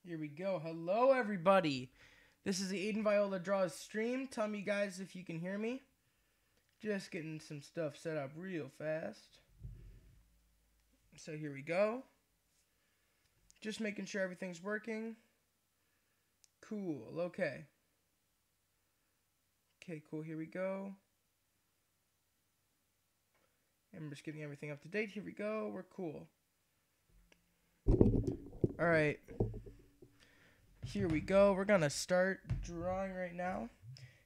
Here we go. Hello, everybody. This is the Aiden Viola Draws stream. Tell me, guys, if you can hear me. Just getting some stuff set up real fast. So here we go. Just making sure everything's working. Cool. Okay. Okay, cool. Here we go. And we're just getting everything up to date. Here we go. We're cool. Alright. Here we go. We're going to start drawing right now.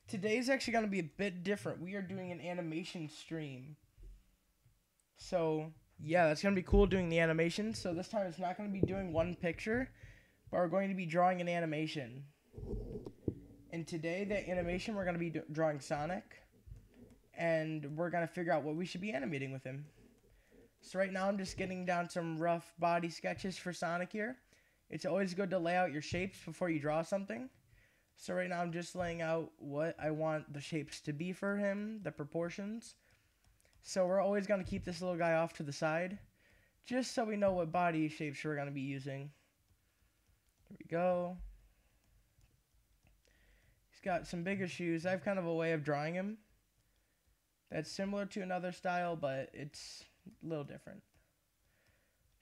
Today's actually going to be a bit different. We are doing an animation stream. So, yeah, that's going to be cool doing the animation. So this time it's not going to be doing one picture, but we're going to be drawing an animation. And today, the animation, we're going to be drawing Sonic. And we're going to figure out what we should be animating with him. So right now I'm just getting down some rough body sketches for Sonic here. It's always good to lay out your shapes before you draw something. So right now I'm just laying out what I want the shapes to be for him, the proportions. So we're always going to keep this little guy off to the side, just so we know what body shapes we're going to be using. Here we go. He's got some bigger shoes. I have kind of a way of drawing him that's similar to another style, but it's a little different.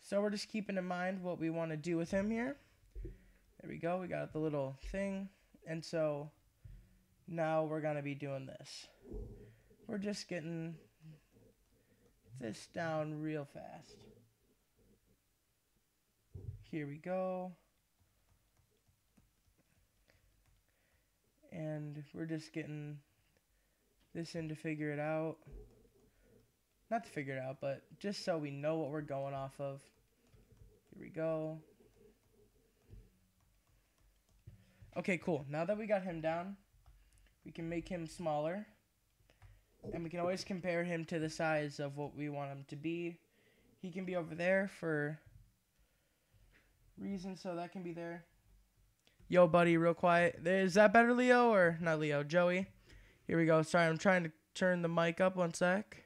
So we're just keeping in mind what we want to do with him here. There we go. We got the little thing. And so now we're going to be doing this. We're just getting this down real fast. Here we go. And we're just getting this in to figure it out. Not to figure it out, but just so we know what we're going off of. Here we go. Okay, cool. Now that we got him down, we can make him smaller. And we can always compare him to the size of what we want him to be. He can be over there for reasons, so that can be there. Yo, buddy, real quiet. Is that better, Leo? Or not Leo, Joey? Here we go. Sorry, I'm trying to turn the mic up 1 sec.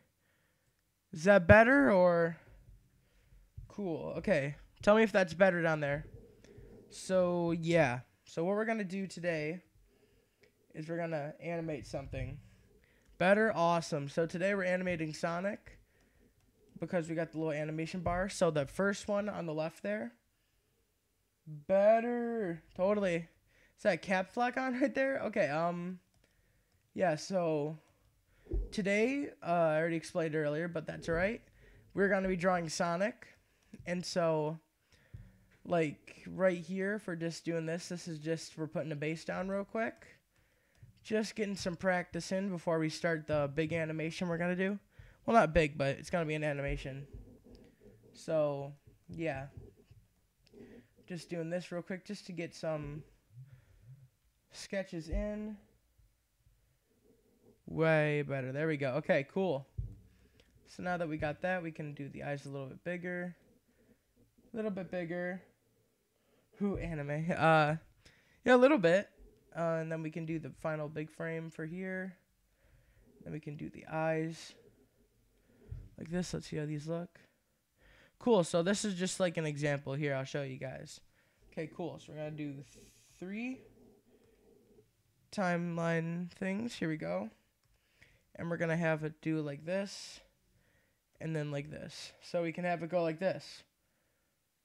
Is that better or? Cool. Okay. Tell me if that's better down there. So, yeah. So what we're going to do today is we're going to animate something. Better? Awesome. So today we're animating Sonic because we got the little animation bar. So the first one on the left there. Better. Totally. Is that caps lock on right there? Okay. Yeah, so today, I already explained earlier, but that's all right. We're going to be drawing Sonic. And so, like, right here for just doing this is just for putting the base down real quick. Just getting some practice in before we start the big animation we're going to do. Well, not big, but it's going to be an animation. So, yeah. Just doing this real quick just to get some sketches in. Way better. There we go. Okay, cool. So now that we got that, we can do the eyes a little bit bigger. A little bit bigger. Who anime? Yeah, a little bit. And then we can do the final big frame for here. Then we can do the eyes. Like this. Let's see how these look. Cool. So this is just like an example here. I'll show you guys. Okay, cool. So we're going to do 3 timeline things. Here we go. And we're going to have it do like this. And then like this. So we can have it go like this.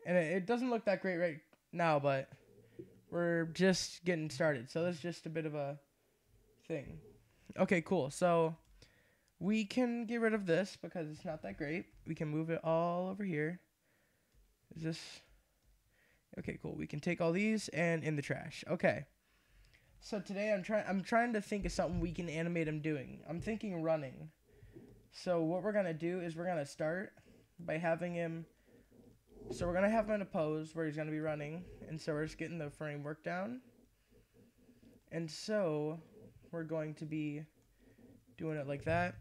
And it doesn't look that great right now, but we're just getting started. So that's just a bit of a thing. Okay, cool. So we can get rid of this because it's not that great. We can move it all over here. Is this... Okay, cool. We can take all these and in the trash. Okay. So today I'm trying to think of something we can animate him doing. I'm thinking running. So what we're going to do is we're going to start by having him... So we're going to have him in a pose where he's going to be running. And so we're just getting the framework down. And so we're going to be doing it like that.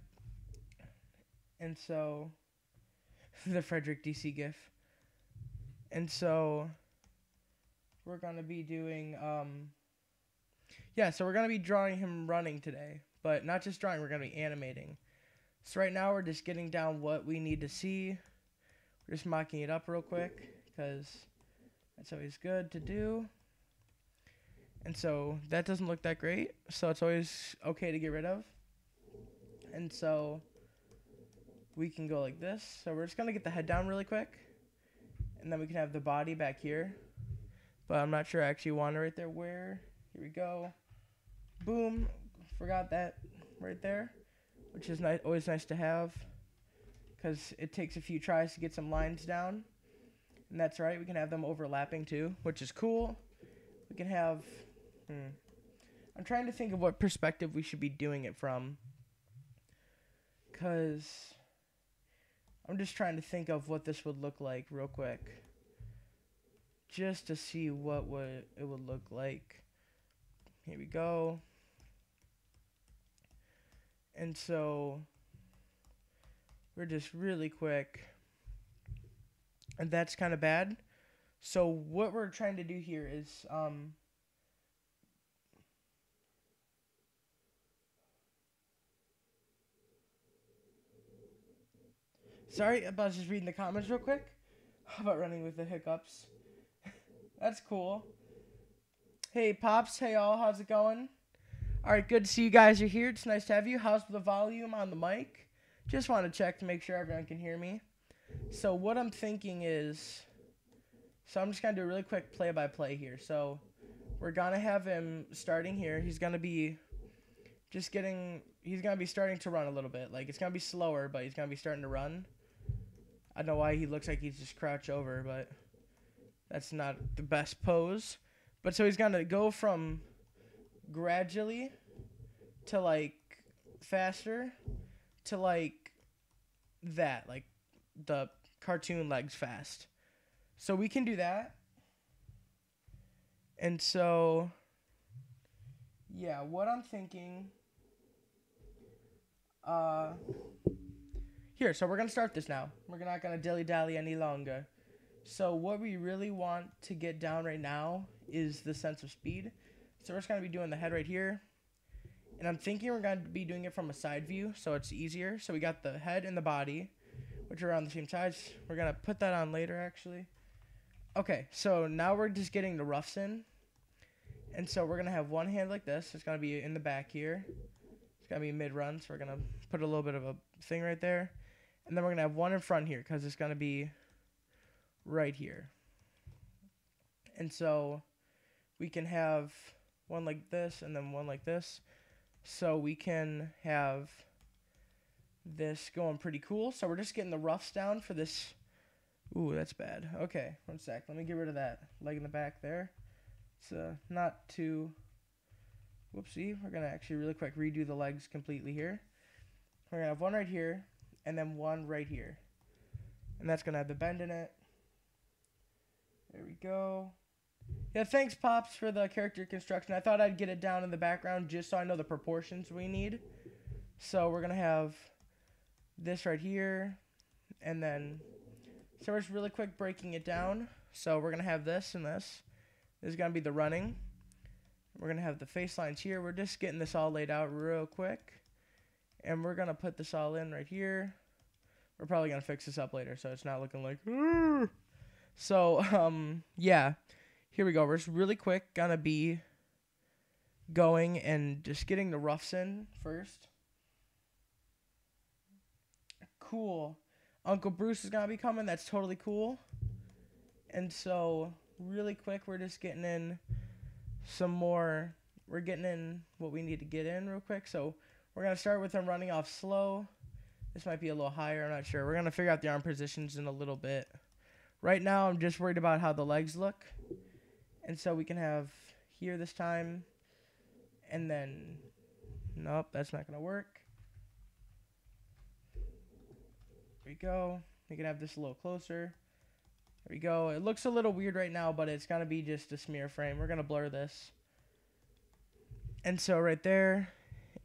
And so... the Frederick DC gif. And so we're going to be doing... Yeah, so we're going to be drawing him running today. But not just drawing, we're going to be animating. So right now we're just getting down what we need to see. We're just mocking it up real quick because That's always good to do. And so that doesn't look that great. So it's always okay to get rid of. And so we can go like this. So we're just going to get the head down really quick. And then we can have the body back here. But I'm not sure I actually want it right there. Where? Here we go. Boom. Forgot that right there. Which is always nice to have. Because it takes a few tries to get some lines down. And that's right. We can have them overlapping too. Which is cool. We can have... I'm trying to think of what perspective we should be doing it from. Because I'm just trying to think of what this would look like real quick. Just to see what it would look like. Here we go. And so we're just really quick. And that's kind of bad. So what we're trying to do here is... Sorry, I was just reading the comments real quick. How about running with the hiccups? That's cool. Hey, Pops. Hey, all. How's it going? All right, good to see you guys are here. It's nice to have you. How's the volume on the mic? Just want to check to make sure everyone can hear me. So what I'm thinking is... So I'm just going to do a really quick play-by-play here. So we're going to have him starting here. He's going to be just getting... He's going to be starting to run a little bit. Like, it's going to be slower, but he's going to be starting to run. I don't know why he looks like he's just crouched over, but that's not the best pose. But so he's going to go from gradually to, like, faster to, like, that. Like, the cartoon legs fast. So we can do that. And so, yeah, what I'm thinking... Here, so we're going to start this now. We're not going to dilly-dally any longer. So what we really want to get down right now is the sense of speed. So we're just going to be doing the head right here. And I'm thinking we're going to be doing it from a side view, so it's easier. So we got the head and the body, which are on the same sides. We're going to put that on later, actually. Okay, so now we're just getting the roughs in. And so we're going to have one hand like this. It's going to be in the back here. It's going to be mid-run, so we're going to put a little bit of a thing right there. And then we're going to have one in front here because it's going to be right here. And so we can have one like this and then one like this. So we can have this going pretty cool. So we're just getting the roughs down for this. Ooh, that's bad. Okay, one sec. Let me get rid of that leg in the back there. It's not too... Whoopsie. We're going to actually really quick redo the legs completely here. We're going to have one right here and then one right here. And that's going to have the bend in it. There we go. Yeah, thanks, Pops, for the character construction. I thought I'd get it down in the background just so I know the proportions we need. So we're going to have this right here. And then, so we're just really quick breaking it down. So we're going to have this and this. This is going to be the running. We're going to have the face lines here. We're just getting this all laid out real quick. And we're going to put this all in right here. We're probably going to fix this up later so it's not looking like... Argh! So, yeah. Here we go. We're just really quick going to be going and just getting the roughs in first. Cool. Uncle Bruce is going to be coming. That's totally cool. And so, really quick, we're just getting in some more. We're getting in what we need to get in real quick. So, we're going to start with him running off slow. This might be a little higher. I'm not sure. We're going to figure out the arm positions in a little bit. Right now, I'm just worried about how the legs look. And so we can have here this time. And then, nope, that's not going to work. There we go. We can have this a little closer. There we go. It looks a little weird right now, but it's going to be just a smear frame. We're going to blur this. And so right there.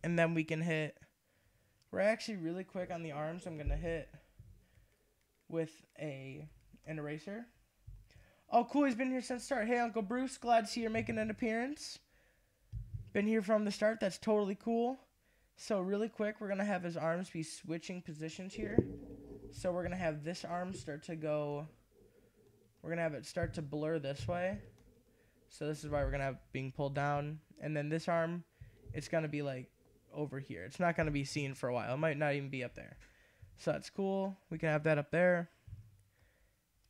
And then we can hit. We're actually really quick on the arms. I'm going to hit with an eraser. Oh, cool. He's been here since the start. Hey, Uncle Bruce. Glad to see you're making an appearance. Been here from the start. That's totally cool. So really quick, we're going to have his arms be switching positions here. So we're going to have this arm start to go we're going to have it start to blur this way. So this is why we're going to have being pulled down. And then this arm, it's going to be like over here. It's not going to be seen for a while. It might not even be up there. So that's cool. We can have that up there.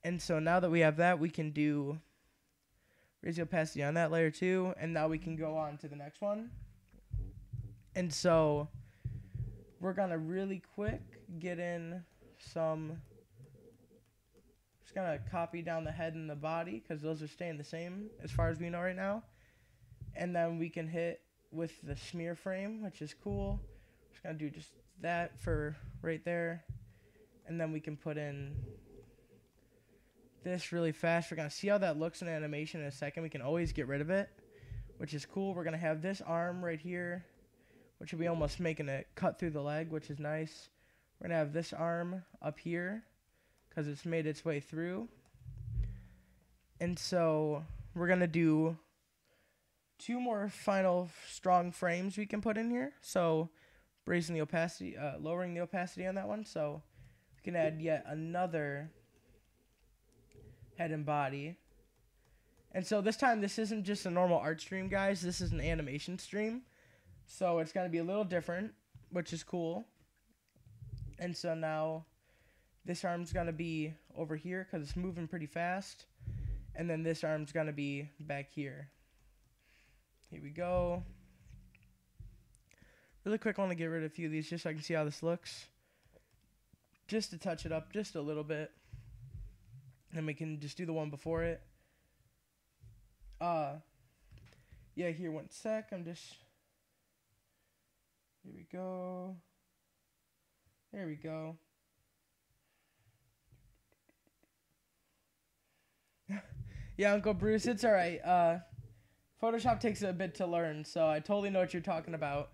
And so now that we have that, we can do raise the opacity on that layer too. And now we can go on to the next one. And so we're going to really quick get in some, just going to copy down the head and the body because those are staying the same as far as we know right now. And then we can hit with the smear frame, which is cool. Just going to do just that for right there. And then we can put in this really fast. We're going to see how that looks in animation in a second. We can always get rid of it, which is cool. We're going to have this arm right here, which will be almost making it cut through the leg, which is nice. We're going to have this arm up here because it's made its way through. And so we're going to do 2 more final strong frames we can put in here. So raising the opacity, lowering the opacity on that one. So we can add yet another head and body. And so this time, this isn't just a normal art stream, guys. This is an animation stream. So it's going to be a little different, which is cool. And so now this arm's going to be over here because it's moving pretty fast. And then this arm's going to be back here. Here we go. Really quick, I want to get rid of a few of these just so I can see how this looks. Just to touch it up just a little bit. And we can just do the one before it. Yeah, here, 1 sec. I'm just... Here we go. There we go. Yeah, Uncle Bruce, it's alright. Photoshop takes a bit to learn, so I totally know what you're talking about.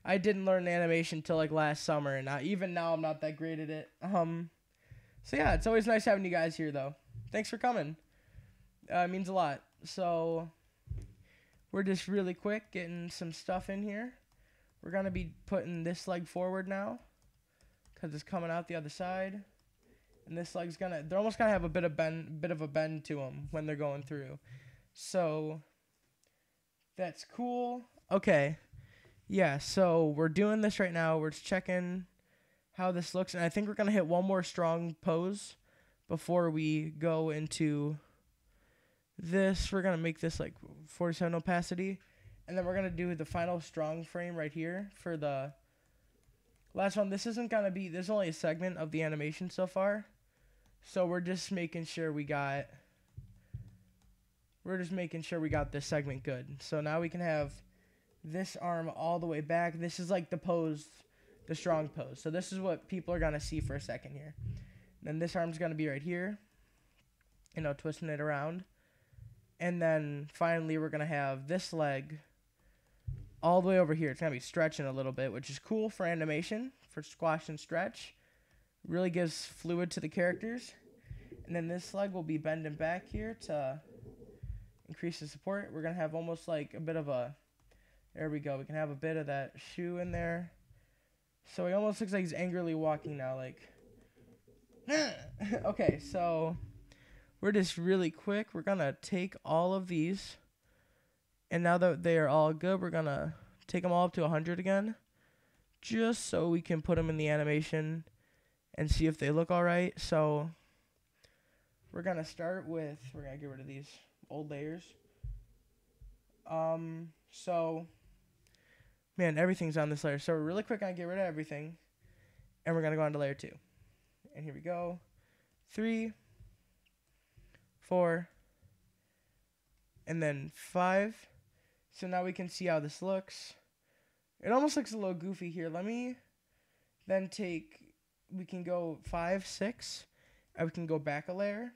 I didn't learn animation till like last summer, and even now I'm not that great at it. So yeah, it's always nice having you guys here, though. Thanks for coming. It means a lot. So we're just really quick getting some stuff in here. We're going to be putting this leg forward now because it's coming out the other side. And this leg's going to, they're almost going to have a bit of a bend to them when they're going through. So that's cool. Okay. Yeah, so we're doing this right now. We're just checking how this looks. And I think we're going to hit one more strong pose before we go into this. We're going to make this like 47 opacity. And then we're going to do the final strong frame right here for the last one. This isn't going to be, there's only a segment of the animation so far. So we're just making sure we got this segment good. So now we can have this arm all the way back. This is like the pose, the strong pose. So this is what people are going to see for a second here. And then this arm's going to be right here, you know, twisting it around. And then finally we're going to have this leg all the way over here. It's going to be stretching a little bit, which is cool for animation, for squash and stretch. Really gives fluid to the characters. And then this leg will be bending back here to increase the support. We're going to have almost like a bit of a, there we go. We can have a bit of that shoe in there. So he almost looks like he's angrily walking now, like. Okay, so we're just really quick. We're going to take all of these. And now that they are all good, we're going to take them all up to 100 again. Just so we can put them in the animation and see if they look all right. So we're going to start with, we're going to get rid of these old layers. So, man, everything's on this layer. So we're really quick going to get rid of everything. And we're going to go on to layer 2. And here we go. 3, 4, and then 5. So now we can see how this looks. It almost looks a little goofy here. Let me then take, we can go 5, 6, and we can go back a layer.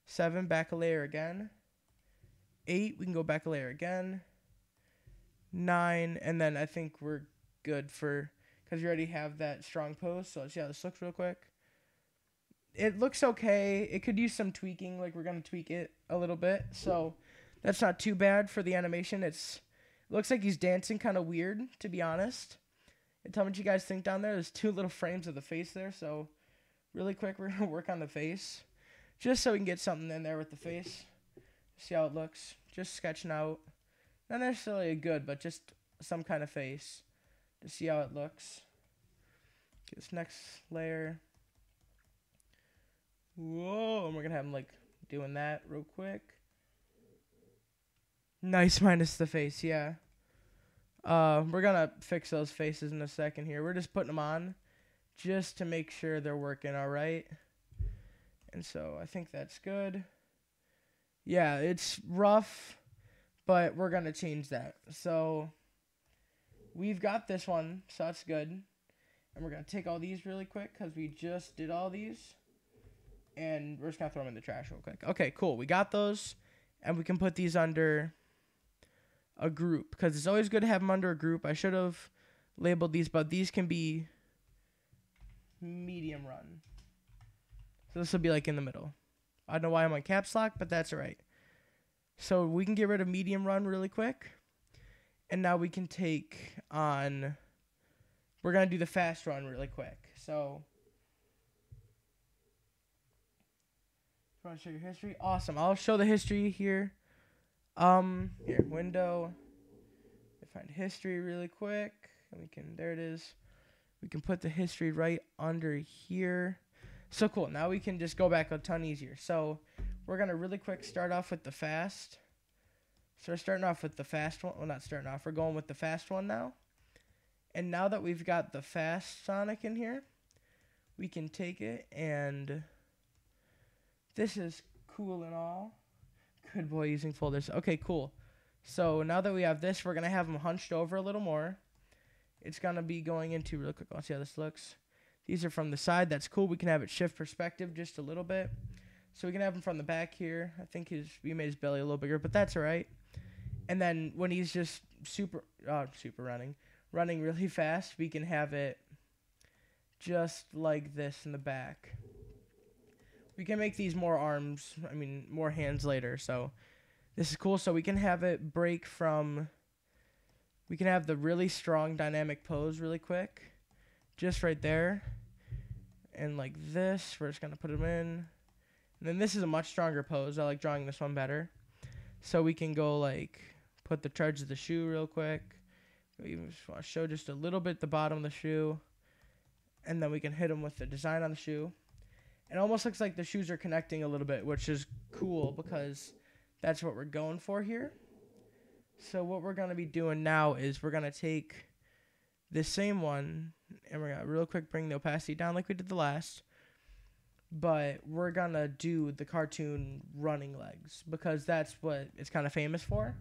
7, back a layer again. 8, we can go back a layer again. 9, and then I think we're good for, because we already have that strong pose. So let's see how this looks real quick. It looks okay. It could use some tweaking. Like, we're going to tweak it a little bit. So that's not too bad for the animation. It looks like he's dancing kind of weird, to be honest. And tell me what you guys think down there. There's 2 little frames of the face there. So really quick, we're going to work on the face. just so we can get something in there with the face. See how it looks. Just sketching out. Not necessarily a good, but just some kind of face to see how it looks. Get this next layer. Whoa, and we're gonna have him like doing that real quick. Nice, minus the face, yeah. We're gonna fix those faces in a second here. We're just putting them on just to make sure they're working all right. And so I think that's good. Yeah, it's rough, but we're gonna change that. So we've got this one, so that's good. And we're gonna take all these really quick because we just did all these. And we're just gonna throw them in the trash real quick. Okay, cool. We got those, and we can put these under a group because it's always good to have them under a group. I should have labeled these, but these can be medium run. So this will be like in the middle. I don't know why I'm on caps lock, but that's all right. So we can get rid of medium run really quick. And now we can take on, we're going to do the fast run really quick. So you want to show your history? Awesome. I'll show the history here. Here, window. Find history really quick. And we can, there it is. We can put the history right under here. So cool. Now we can just go back a ton easier. So we're going to really quick start off with the fast. So we're starting off with the fast one. Well, not starting off. We're going with the fast one now. And now that we've got the fast Sonic in here, we can take it and this is cool and all. Good boy using folders. Okay, cool. So now that we have this, we're going to have them hunched over a little more. It's going to be going into real quick. Let's see how this looks. These are from the side. That's cool. We can have it shift perspective just a little bit. So we can have him from the back here. I think we made his belly a little bigger, but that's all right. And then when he's just super running really fast, we can have it just like this in the back. We can make these more arms, more hands later. So this is cool. So we can have it break from, we can have the really strong dynamic pose really quick. Just right there. And like this, we're just going to put them in. And then this is a much stronger pose. I like drawing this one better. So we can go like, put the charge of the shoe real quick. We just want to show just a little bit the bottom of the shoe. And then we can hit them with the design on the shoe. It almost looks like the shoes are connecting a little bit, which is cool because that's what we're going for here. So what we're going to be doing now is we're going to take this same one and we're going to real quick bring the opacity down like we did the last. But we're going to do the cartoon running legs because that's what it's kind of famous for.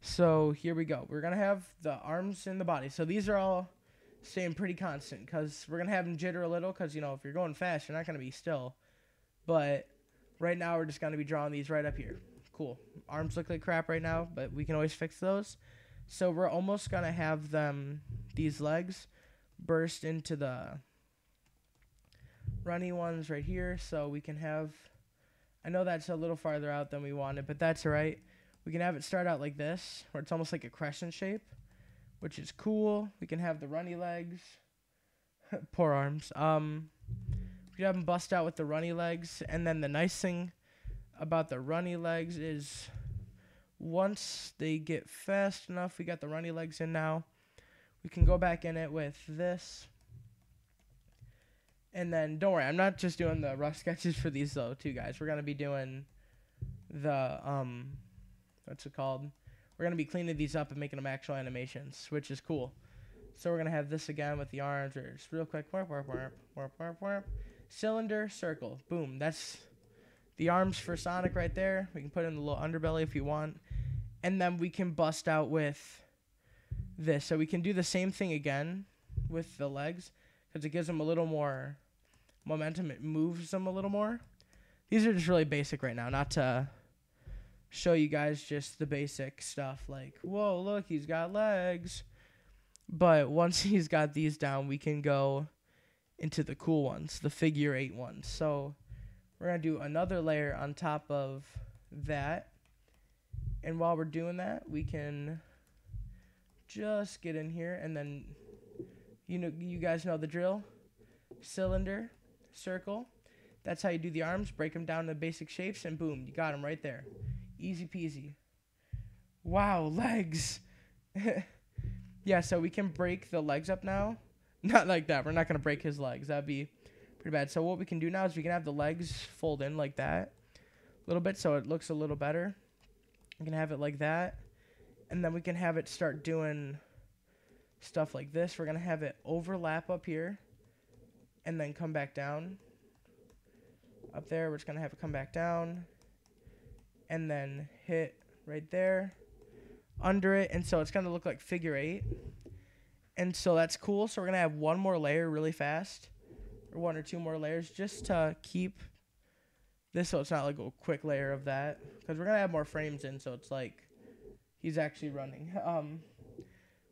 So here we go. We're going to have the arms and the body. So these are all staying pretty constant because we're going to have them jitter a little because, if you're going fast, you're not going to be still. But right now we're just going to be drawing these right up here. Cool. Arms look like crap right now, but we can always fix those. So we're almost going to have these legs burst into the runny ones right here. So we can have, I know that's a little farther out than we wanted, but that's all right. We can have it start out like this, where it's almost like a crescent shape, which is cool. We can have the runny legs. Poor arms. We can have them bust out with the runny legs. And then the nice thing about the runny legs is once they get fast enough, we got the runny legs in now. We can go back in it with this. And then, don't worry, I'm not just doing the rough sketches for these, though, too, guys. We're going to be doing the, what's it called? We're going to be cleaning these up and making them actual animations, which is cool. So we're going to have this again with the arms. Or just real quick. Warp, warp, warp, warp, warp, warp. Cylinder, circle. Boom. That's the arms for Sonic right there. We can put in the little underbelly if you want. And then we can bust out with this. So we can do the same thing again with the legs because it gives them a little more momentum. It moves them a little more. These are just really basic right now, not to show you guys just the basic stuff like, whoa, look, he's got legs. But once he's got these down, we can go into the cool ones, the figure 8 ones. So we're going to do another layer on top of that. And while we're doing that, we can just get in here and then, you guys know the drill. Cylinder, circle. That's how you do the arms. Break them down to basic shapes, and boom, you got them right there. Easy peasy. Wow, legs. Yeah, so we can break the legs up now. Not like that. We're not going to break his legs. That'd be pretty bad. So what we can do now is we can have the legs fold in like that a little bit so it looks a little better. We can have it like that. And then we can have it start doing stuff like this. We're going to have it overlap up here and then come back down. Up there, we're just going to have it come back down and then hit right there under it. And so it's going to look like figure 8. And so that's cool. So we're going to have one more layer really fast, or 1 or 2 more layers, just to keep this so it's not like a quick layer of that, because we're going to have more frames in, so it's like he's actually running.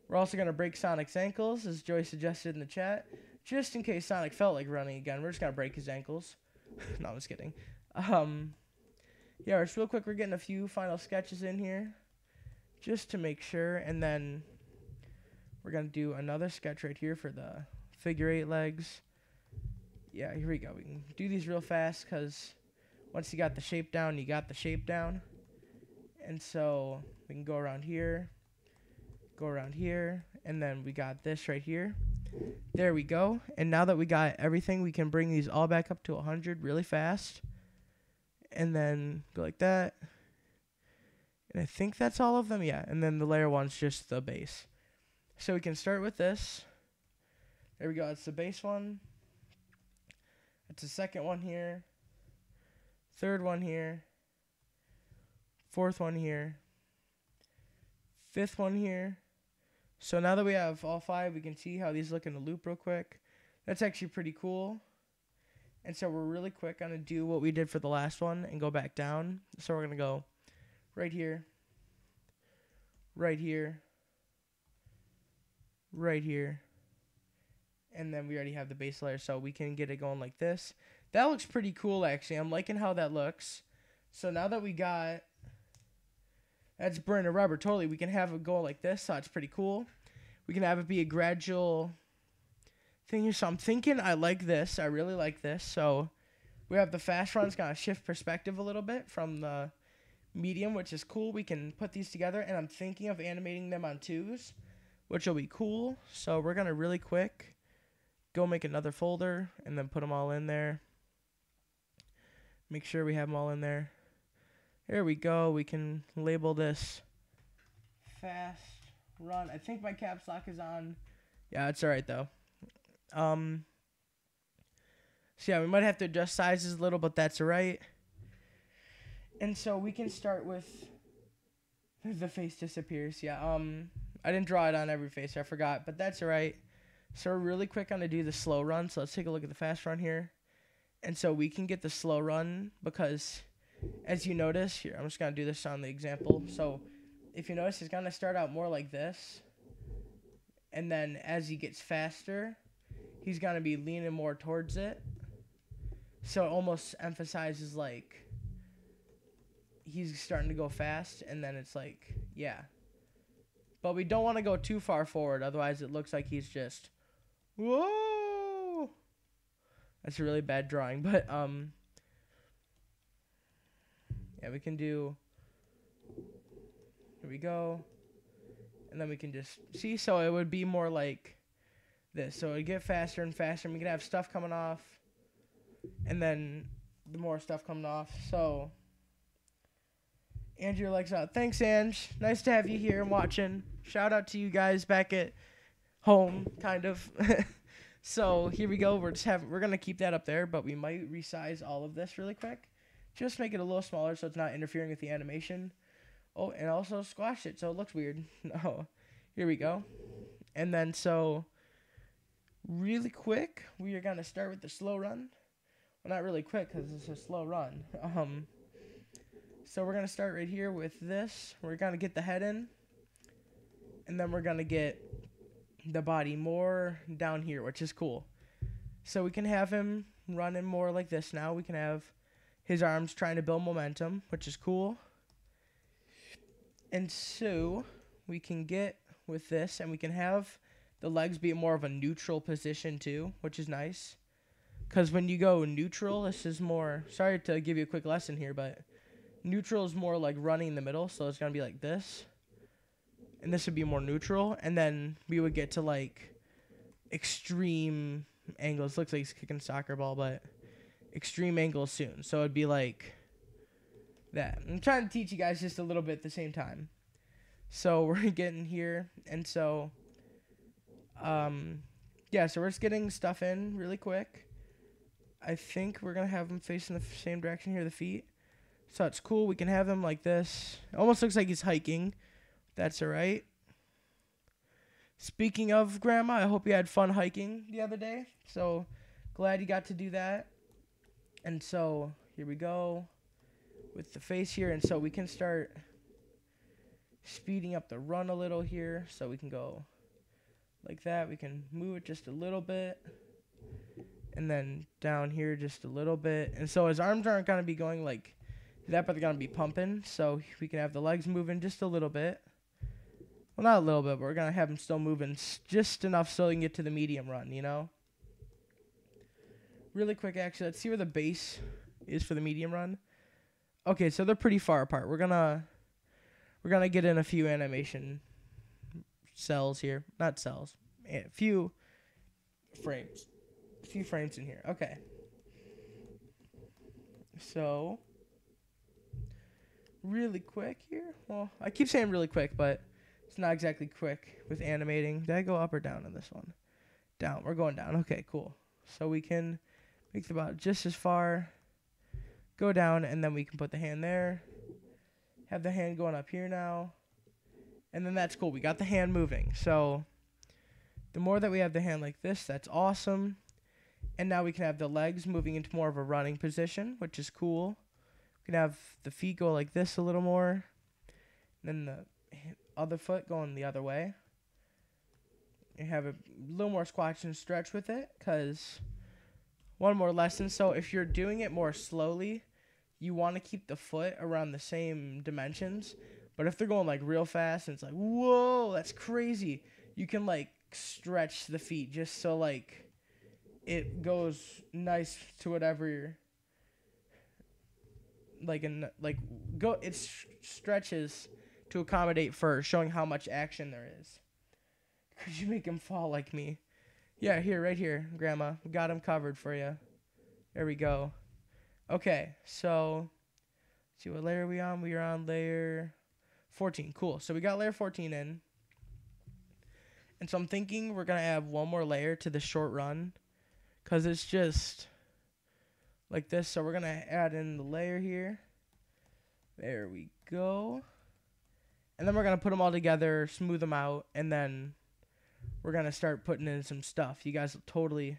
We're also going to break Sonic's ankles, as Joey suggested in the chat, just in case Sonic felt like running again. We're just going to break his ankles. No, I'm just kidding. Yeah, just real quick, we're getting a few final sketches in here just to make sure, and then we're going to do another sketch right here for the figure 8 legs. Yeah, here we go. We can do these real fast because once you got the shape down, you got the shape down. And so we can go around here, and then we got this right here. There we go. And now that we got everything, we can bring these all back up to 100 really fast. And then go like that. And I think that's all of them. Yeah, and then the layer 1's just the base. So we can start with this. There we go. That's the base one. That's the second one here. Third one here. Fourth one here. Fifth one here. So now that we have all 5, we can see how these look in the loop real quick. That's actually pretty cool. And so we're really quick going to do what we did for the last one and go back down. So we're going to go right here. Right here. Right here, and then we already have the base layer, so we can get it going like this. That looks pretty cool, actually. I'm liking how that looks. So now that we got, that's burning rubber, totally. We can have it go like this, so it's pretty cool. We can have it be a gradual thing here. So I'm thinking I like this. I really like this. So we have the fast run's gonna shift perspective a little bit from the medium, which is cool. We can put these together, and I'm thinking of animating them on 2s, which will be cool. So we're going to really quick go make another folder and then put them all in there. Make sure we have them all in there. There we go. We can label this fast run. I think my caps lock is on. Yeah, it's all right, though. So, yeah, we might have to adjust sizes a little, but that's all right. And so we can start with the face disappears. Yeah, I didn't draw it on every face, I forgot, but that's all right. So we're really quick on to do the slow run, so let's take a look at the fast run here. And so we can get the slow run because, as you notice, here, I'm just going to do this on the example. So if you notice, it's going to start out more like this. And then as he gets faster, he's going to be leaning more towards it. So it almost emphasizes, like, he's starting to go fast, and then it's like, yeah. But we don't want to go too far forward, otherwise it looks like he's just, whoa! That's a really bad drawing, but, yeah, we can do, here we go, and then we can just, see, so it would be more like this, so it would get faster and faster, and we can have stuff coming off, and then the more stuff coming off, so Andrew likes out. Thanks, Ange. Nice to have you here and watching. Shout out to you guys back at home, kind of. So here we go. We're gonna keep that up there, but we might resize all of this really quick. Just make it a little smaller so it's not interfering with the animation. Oh, and also squash it so it looks weird. No, here we go. And then so really quick, we are gonna start with the slow run. Well, not really quick because it's a slow run. So we're going to start right here with this. We're going to get the head in. And then we're going to get the body more down here, which is cool. So we can have him running more like this now. We can have his arms trying to build momentum, which is cool. And so we can get with this, and we can have the legs be more of a neutral position too, which is nice. Because when you go neutral, this is more, sorry to give you a quick lesson here, but neutral is more like running in the middle. So it's going to be like this. And this would be more neutral. And then we would get to like extreme angles. Looks like he's kicking a soccer ball, but extreme angles soon. So it'd be like that. I'm trying to teach you guys just a little bit at the same time. So we're getting here. And so, yeah, so we're just getting stuff in really quick. I think we're going to have them facing the same direction here, the feet. So it's cool. We can have them like this. It almost looks like he's hiking. That's all right. Speaking of Grandma, I hope you had fun hiking the other day. So glad you got to do that. And so here we go with the face here. And so we can start speeding up the run a little here. So we can go like that. We can move it just a little bit. And then down here just a little bit. And so his arms aren't going to be going like that, but they're going to be pumping. So we can have the legs moving just a little bit. Well, not a little bit, but we're going to have them still moving just enough so we can get to the medium run, you know? Really quick, actually, let's see where the base is for the medium run. Okay, so they're pretty far apart. We're gonna get in a few animation cells here. Not cells. A few frames. A few frames in here. Okay. So, really quick here. Well, I keep saying really quick, but it's not exactly quick with animating. Did I go up or down on this one? Down. We're going down. Okay, cool. So we can make it about just as far. Go down, and then we can put the hand there. Have the hand going up here now. And then that's cool. We got the hand moving. So the more that we have the hand like this, that's awesome. And now we can have the legs moving into more of a running position, which is cool. We can have the feet go like this a little more. And then the other foot going the other way. You have a little more squat and stretch with it, because one more lesson. So if you're doing it more slowly, you want to keep the foot around the same dimensions. But if they're going like real fast and it's like, whoa, that's crazy, you can like stretch the feet just so like it goes nice to whatever you're like, it stretches to accommodate for showing how much action there is. Could you make him fall like me? Yeah, here, right here, Grandma. Got him covered for you. There we go. Okay, so let's see, what layer are we on? We are on layer 14. Cool. So we got layer 14 in. And so I'm thinking we're going to add one more layer to the short run, because it's just like this. So we're going to add in the layer here. There we go. And then we're going to put them all together, smooth them out, and then we're going to start putting in some stuff. You guys will totally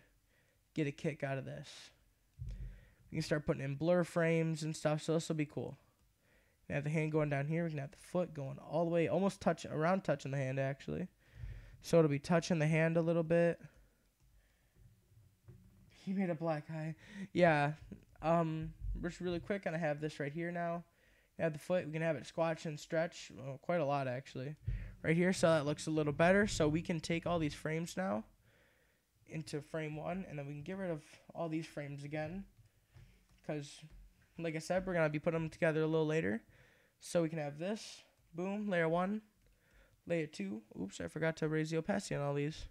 get a kick out of this. We can start putting in blur frames and stuff, so this will be cool. We have the hand going down here. We can have the foot going all the way, almost touching the hand, actually. So it'll be touching the hand a little bit. He made a black eye. Yeah. Just really quick, gonna have this right here now. Have the foot. We can have it squash and stretch quite a lot, actually, right here. So that looks a little better. So we can take all these frames now into frame 1, and then we can get rid of all these frames again, because, like I said, we're gonna be putting them together a little later. So we can have this. Boom. Layer 1. Layer 2. Oops, I forgot to raise the opacity on all these.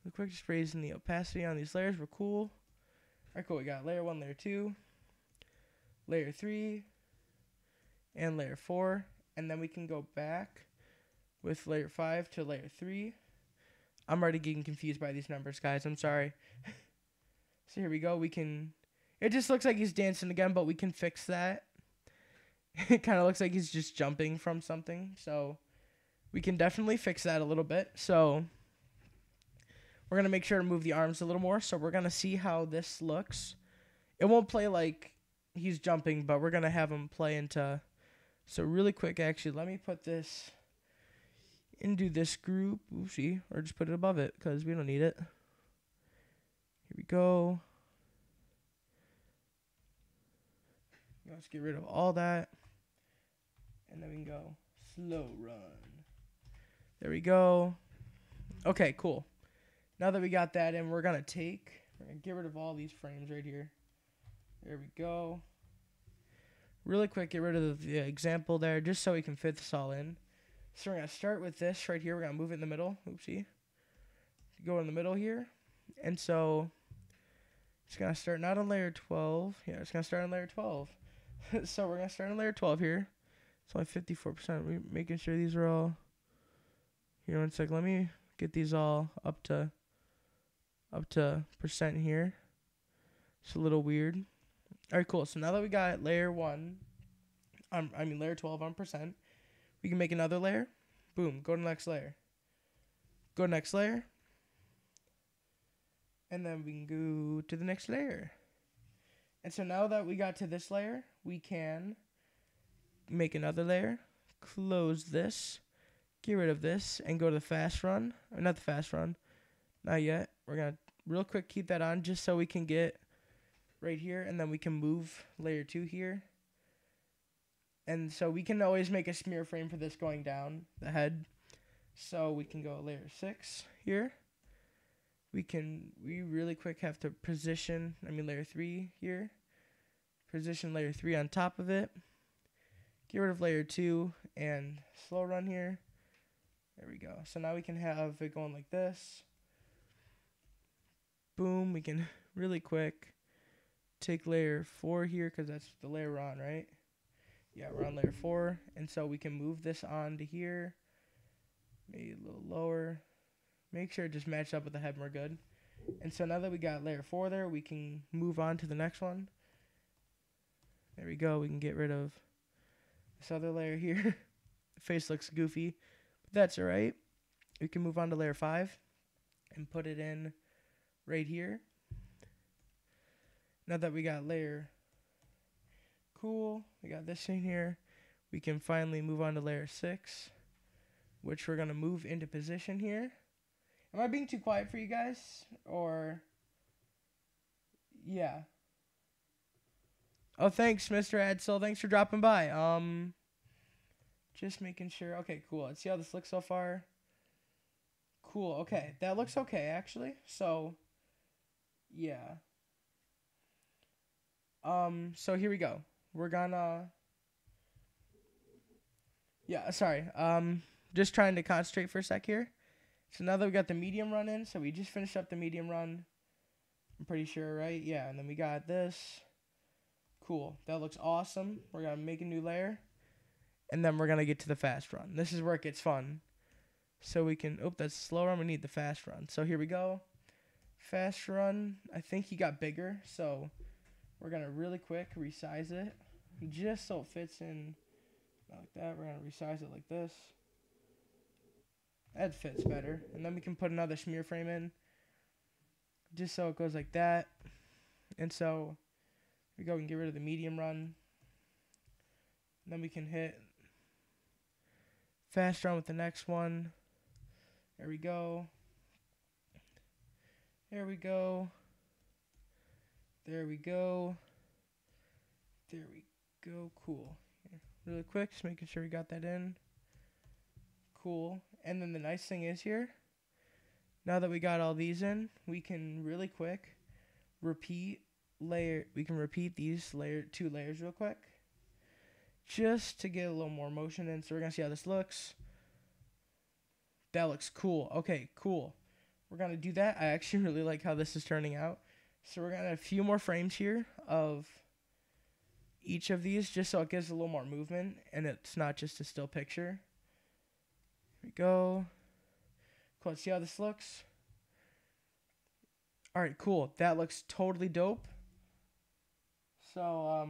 Real quick, just raising the opacity on these layers. We're cool. All right, cool. We got layer 1, layer 2, layer 3, and layer 4. And then we can go back with layer 5 to layer 3. I'm already getting confused by these numbers, guys. I'm sorry. So here we go. We can... It just looks like he's dancing again, but we can fix that. It kind of looks like he's just jumping from something. So we can definitely fix that a little bit. So we're going to make sure to move the arms a little more. So we're going to see how this looks. It won't play like he's jumping, but we're going to have him play into... So really quick, actually, let me put this into this group. Oopsie. Or just put it above it, because we don't need it. Here we go. Let's get rid of all that. And then we can go slow run. There we go. Okay, cool. Now that we got that in, we're going to get rid of all these frames right here. There we go. Really quick, get rid of the example there just so we can fit this all in. So we're going to start with this right here. We're going to move it in the middle. Oopsie. Go in the middle here. And so it's going to start not on layer 12. Yeah, it's going to start on layer 12. So we're going to start on layer 12 here. It's only 54%. We're making sure these are all... Here, one sec. Let me get these all up to percent here. It's a little weird. All right, cool. So now that we got layer 1, layer 12 on percent, we can make another layer. Boom. Go to the next layer. Go to next layer. And then we can go to the next layer. And so now that we got to this layer, we can make another layer, close this, get rid of this, and go to the fast run. Or not the fast run. Not yet. We're going to real quick keep that on just so we can get right here, and then we can move layer 2 here. And so we can always make a smear frame for this going down the head. So we can go layer 6 here. We really quick have to position, layer 3 here. Position layer 3 on top of it. Get rid of layer 2 and slow run here. There we go. So now we can have it going like this. Boom. We can really quick take layer 4 here because that's the layer we're on, right? Yeah, we're on layer 4. And so we can move this on to here. Maybe a little lower. Make sure it just matches up with the head and we're good. And so now that we got layer 4 there, we can move on to the next one. There we go. We can get rid of this other layer here. The face looks goofy, but that's all right. We can move on to layer 5 and put it in right here. Now that we got layer cool, we got this in here, we can finally move on to layer 6, which we're going to move into position here. Am I being too quiet for you guys? Or, yeah. Oh, thanks, Mr. Adsel. Thanks for dropping by. Just making sure. Okay, cool. Let's see how this looks so far. Cool. Okay, that looks okay, actually. So, yeah. So here we go. We're gonna... Yeah, sorry. Just trying to concentrate for a sec here. So now that we got the medium run in, so we just finished up the medium run. I'm pretty sure, right? Yeah, and then we got this. Cool. That looks awesome. We're going to make a new layer. And then we're going to get to the fast run. This is where it gets fun. So we can... Oh, that's slow run. We need the fast run. So here we go. Fast run. I think he got bigger. So we're going to really quick resize it. Just so it fits in like that. We're going to resize it like this. That fits better. And then we can put another smear frame in. Just so it goes like that. And so we go and get rid of the medium run. And then we can hit fast run with the next one. There we go. There we go. There we go. There we go. Cool. Here, really quick, just making sure we got that in. Cool. And then the nice thing is here, now that we got all these in, we can really quick repeat these two layers real quick. Just to get a little more motion in. So we're going to see how this looks. That looks cool. Okay, cool. We're going to do that. I actually really like how this is turning out. So we're going to have a few more frames here of each of these just so it gives a little more movement and it's not just a still picture. Here we go. Cool. Let's see how this looks. All right, cool. That looks totally dope. So,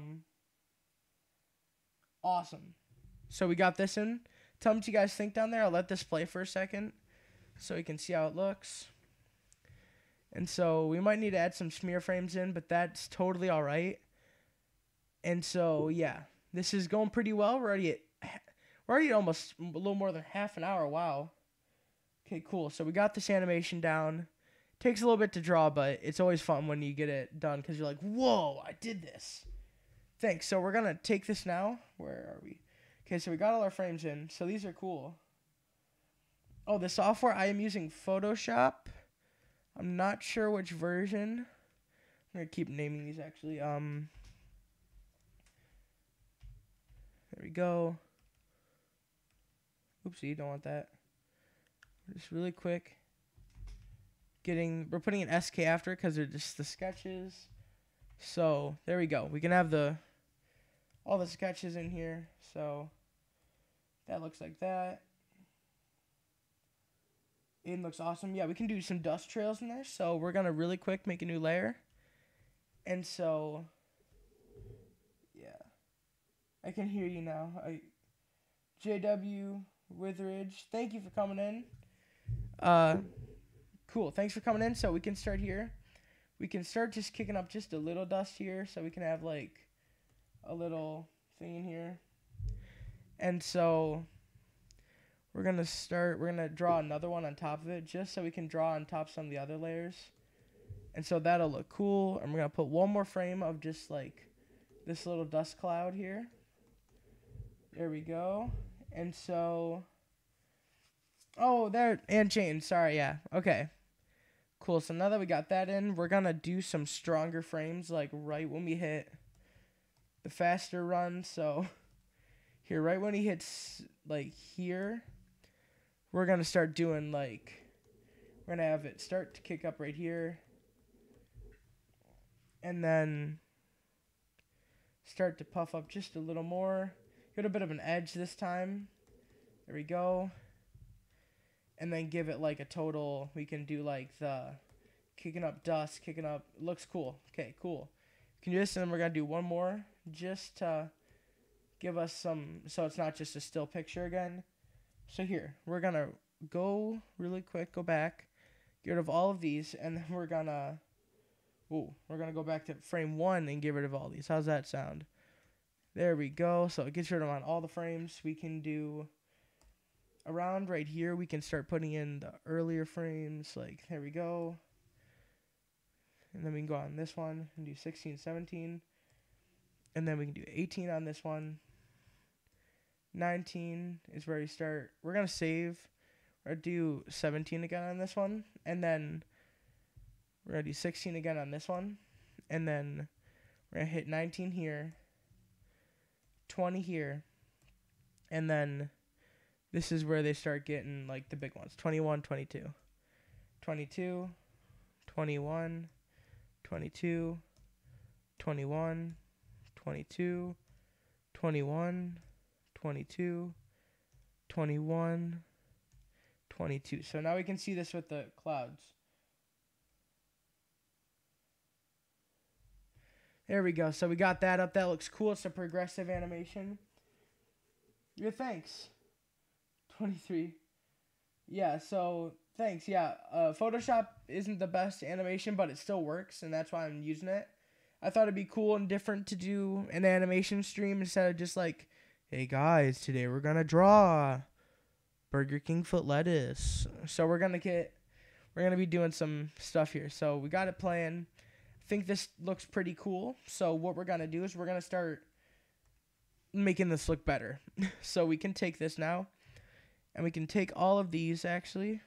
awesome. So we got this in. Tell me what you guys think down there. I'll let this play for a second so you can see how it looks. And so we might need to add some smear frames in, but that's totally all right. And so, yeah, this is going pretty well. We're already at almost a little more than half an hour. Wow. Okay, cool. So we got this animation down. Takes a little bit to draw, but it's always fun when you get it done because you're like, whoa, I did this. Thanks. So we're going to take this now. Where are we? Okay, so we got all our frames in. So these are cool. Oh, the software, I am using Photoshop. I'm not sure which version. I'm gonna keep naming these actually. There we go. Oopsie, don't want that. Just really quick. We're putting an SK after because they're just the sketches. So there we go. We can have all the sketches in here. So that looks like that. It looks awesome. Yeah, we can do some dust trails in there. So we're gonna really quick make a new layer. And so yeah, I can hear you now. JW Witheridge, thank you for coming in. Cool. Thanks for coming in. So we can start here. We can start just kicking up just a little dust here, so we can have like a little thing in here. And so we're gonna draw another one on top of it, just so we can draw on top some of the other layers. And so that'll look cool. And we're gonna put one more frame of just like this little dust cloud here. There we go. And so, oh, there, and chain. Sorry, yeah. Okay. Cool. So now that we got that in, we're gonna do some stronger frames, like right when we hit the faster run. So here, right when he hits like here, we're gonna start doing like, we're gonna have it start to kick up right here, and then start to puff up just a little more. Get a bit of an edge this time. There we go. And then give it like a total, we can do like the kicking up dust, kicking up, looks cool. Okay, cool. We can do this, and then we're going to do one more just to give us some, so it's not just a still picture again. So here, we're going to go really quick, go back, get rid of all of these, and then we're going to go back to frame 1 and get rid of all these. How's that sound? There we go. So it gets rid of on all the frames. We can do around right here, we can start putting in the earlier frames, like there we go. And then we can go on this one and do 16, 17. And then we can do 18 on this one. 19 is where we start. We're going to save or do 17 again on this one. And then we're going to do 16 again on this one. And then we're going to hit 19 here. 20 here. And then this is where they start getting like the big ones. 21, 22. 22, 21, 22, 21, 22, 21, 22, 21, 22. So now we can see this with the clouds. There we go. So we got that up. That looks cool. It's a progressive animation. Yeah, thanks. 23. Yeah, so thanks. Yeah, Photoshop isn't the best animation, but it still works, and that's why I'm using it. I thought it'd be cool and different to do an animation stream instead of just like, hey guys, today we're gonna draw Burger King foot lettuce. So we're gonna be doing some stuff here. So we got it playing. I think this looks pretty cool. So what we're gonna do is we're gonna start making this look better. So we can take this now, and we can take all of these actually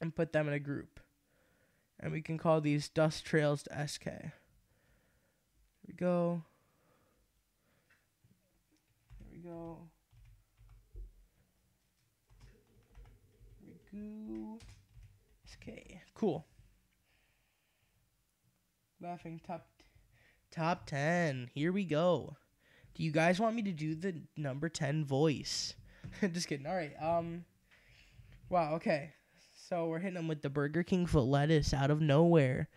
and put them in a group. And we can call these dust trails to SK. There we go. There we go. There we go. SK. Cool. Laughing top 10. Here we go. Do you guys want me to do the number 10 voice? Just kidding. All right. Wow. Okay. So we're hitting them with the Burger King foot lettuce out of nowhere.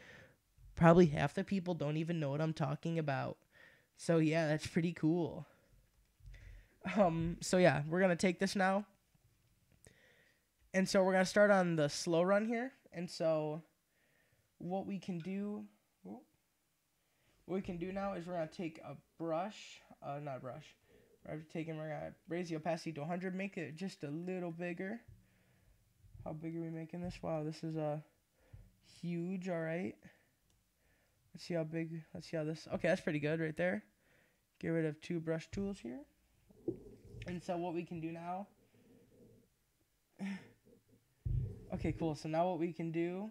Probably half the people don't even know what I'm talking about. So yeah, that's pretty cool. So yeah, we're gonna take this now. And so we're gonna start on the slow run here. And so what we can do now is we're gonna take a brush, not a brush. We're gonna raise the opacity to 100, make it just a little bigger. How big are we making this? Wow, this is huge. All right. Let's see how big. Let's see how this. Okay, that's pretty good right there. Get rid of 2 brush tools here. And so what we can do now. Okay, cool. So now what we can do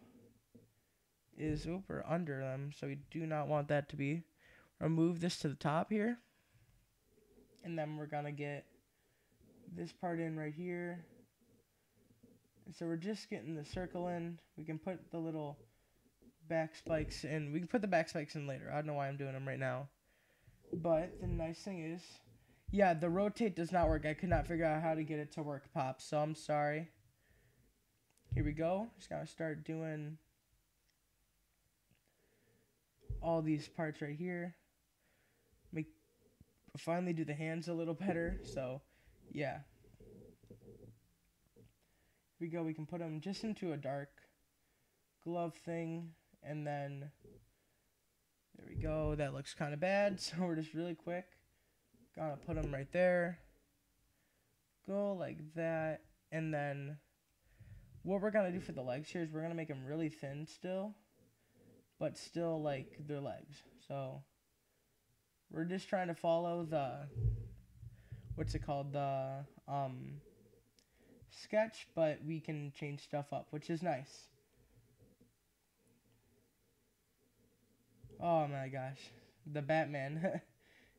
is, we're under them, so we do not want that to be. We'll move this to the top here, and then we're gonna get this part in right here. And so we're just getting the circle in. We can put the little back spikes in. We can put the back spikes in later. I don't know why I'm doing them right now. But the nice thing is, yeah, the rotate does not work. I could not figure out how to get it to work, Pop, so I'm sorry. Here we go. Just gotta start doing all these parts right here. Finally do the hands a little better, so yeah. Here we go. We can put them just into a dark glove thing, and then there we go. That looks kind of bad, so we're just really quick gonna put them right there. Go like that, and then what we're gonna do for the legs here is we're gonna make them really thin still, but still like their legs. So we're just trying to follow the, what's it called, the sketch, but we can change stuff up, which is nice. Oh my gosh, the Batman.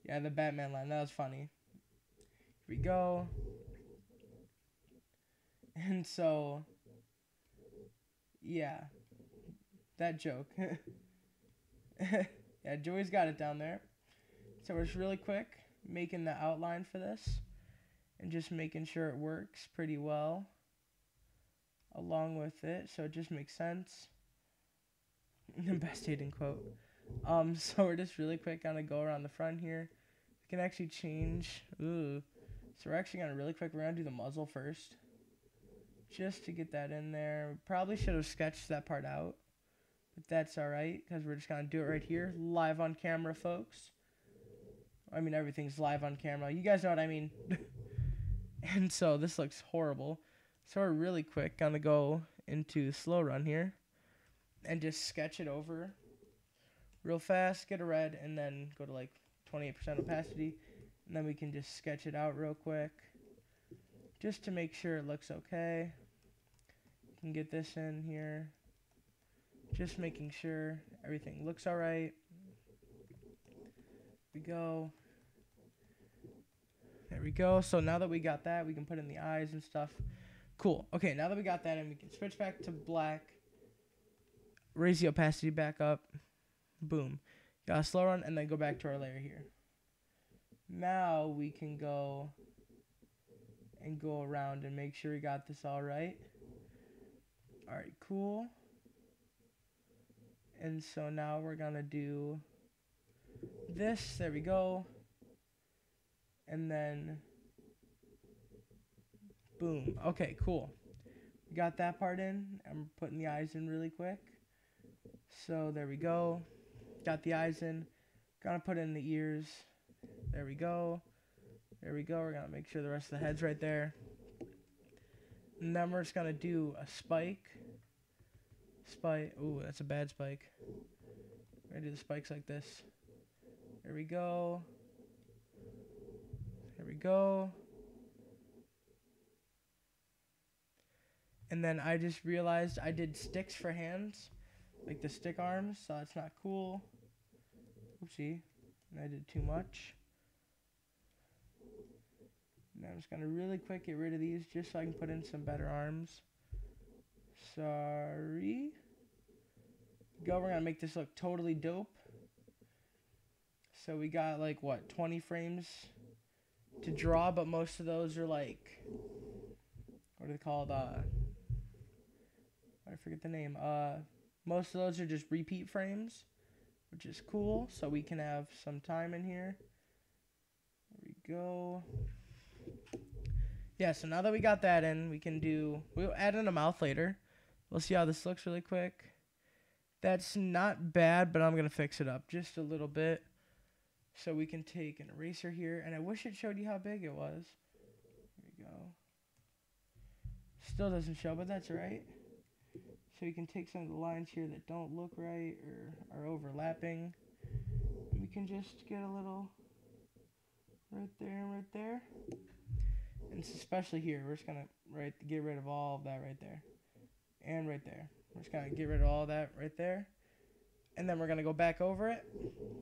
Yeah, the Batman line, that was funny. Here we go. And so, yeah, that joke. Yeah, Joey's got it down there. So we're just really quick making the outline for this and just making sure it works pretty well along with it, so it just makes sense. The best hating quote. So we're just really quick gonna go around the front here. We can actually change. Ooh. So we're actually gonna really quick. We're gonna do the muzzle first, just to get that in there. We probably should have sketched that part out, but that's all right because we're just gonna do it right here, live on camera, folks. I mean, everything's live on camera. You guys know what I mean. And so this looks horrible. So we're really quick gonna go into slow run here and just sketch it over real fast, get a red, and then go to like 28% opacity, and then we can just sketch it out real quick just to make sure it looks okay. You can get this in here, just making sure everything looks all right. We go. There we go. So now that we got that, we can put in the eyes and stuff. Cool. Okay, now that we got that in, we can switch back to black, raise the opacity back up. Boom. Got a slow run, and then go back to our layer here. Now we can go and go around and make sure we got this all right. All right, cool. And so now we're going to do this. There we go. And then boom. Okay, cool. We got that part in. I'm putting the eyes in really quick. So there we go. Got the eyes in. Gonna put in the ears. There we go. There we go. We're gonna make sure the rest of the head's right there. And then we're just gonna do a spike. Spike. Ooh, that's a bad spike. We're gonna do the spikes like this. There we go. There we go. And then I just realized I did sticks for hands, like the stick arms, so that's not cool. Oopsie, and I did too much. Now I'm just gonna really quick get rid of these just so I can put in some better arms. Sorry. Go, we're gonna make this look totally dope. So we got like what, 20 frames to draw, but most of those are like, what are they called? I forget the name. Most of those are just repeat frames, which is cool. So we can have some time in here. There we go. Yeah, so now that we got that in, we'll add in a mouth later. We'll see how this looks really quick. That's not bad, but I'm going to fix it up just a little bit. So we can take an eraser here, and I wish it showed you how big it was. Here we go. Still doesn't show, but that's all right. So we can take some of the lines here that don't look right or are overlapping. And we can just get a little right there and right there. And especially here, we're just going to get rid of all of that right there. And right there. We're just going to get rid of all that right there. And then we're going to go back over it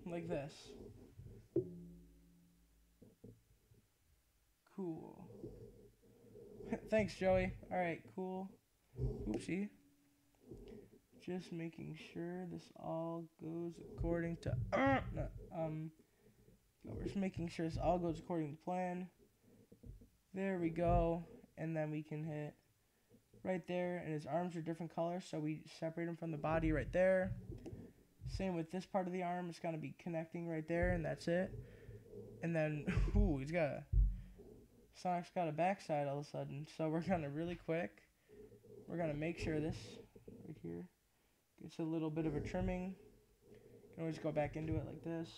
like this. Cool. Thanks, Joey. All right, cool. Oopsie. Just making sure this all goes according to we're just making sure this all goes according to plan. There we go. And then we can hit right there, and his arms are different colors, so we separate them from the body right there. Same with this part of the arm. It's going to be connecting right there, and that's it. And then, ooh, Sonic's got a backside all of a sudden. So we're going to really quick, we're going to make sure this right here gets a little bit of a trimming. You can always go back into it like this.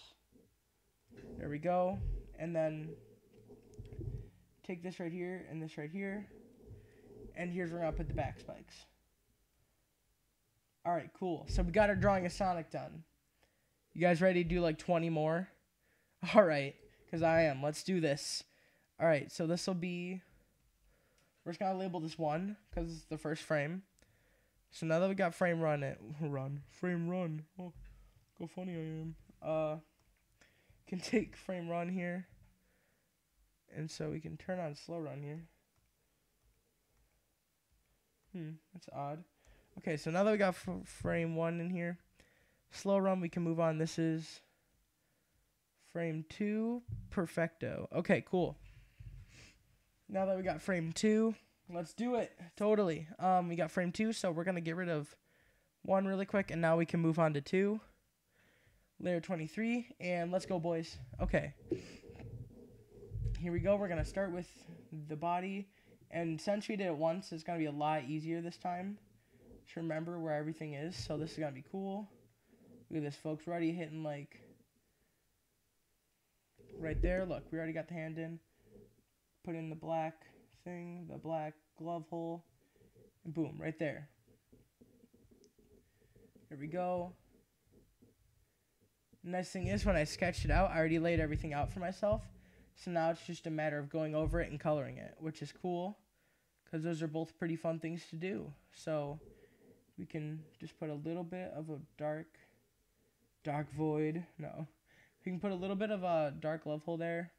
There we go. And then take this right here and this right here. And here's where we're going to put the back spikes. Alright, cool. So we got our drawing of Sonic done. You guys ready to do like 20 more? Alright, because I am. Let's do this. Alright, so this will be... We're just going to label this 1, because it's the first frame. So now that we got frame run... Frame run. Oh, how funny I am. Can take frame run here. And so we can turn on slow run here. That's odd. Okay, so now that we got frame 1 in here, slow run, we can move on. This is frame 2, perfecto. Okay, cool. Now that we got frame 2, let's do it. Totally. We got frame 2, so we're going to get rid of 1 really quick, and now we can move on to 2. Layer 23, and let's go, boys. Okay. Here we go. We're going to start with the body. And since we did it once, it's going to be a lot easier this time to remember where everything is. So this is going to be cool. Look at this, folks. We're already hitting, like, right there. Look, we already got the hand in. Put in the black thing, the black glove hole. And boom, right there. Here we go. The nice thing is when I sketched it out, I already laid everything out for myself. So now it's just a matter of going over it and coloring it, which is cool. Because those are both pretty fun things to do. So we can just put a little bit of a dark void. No. We can put a little bit of a dark glove hole there.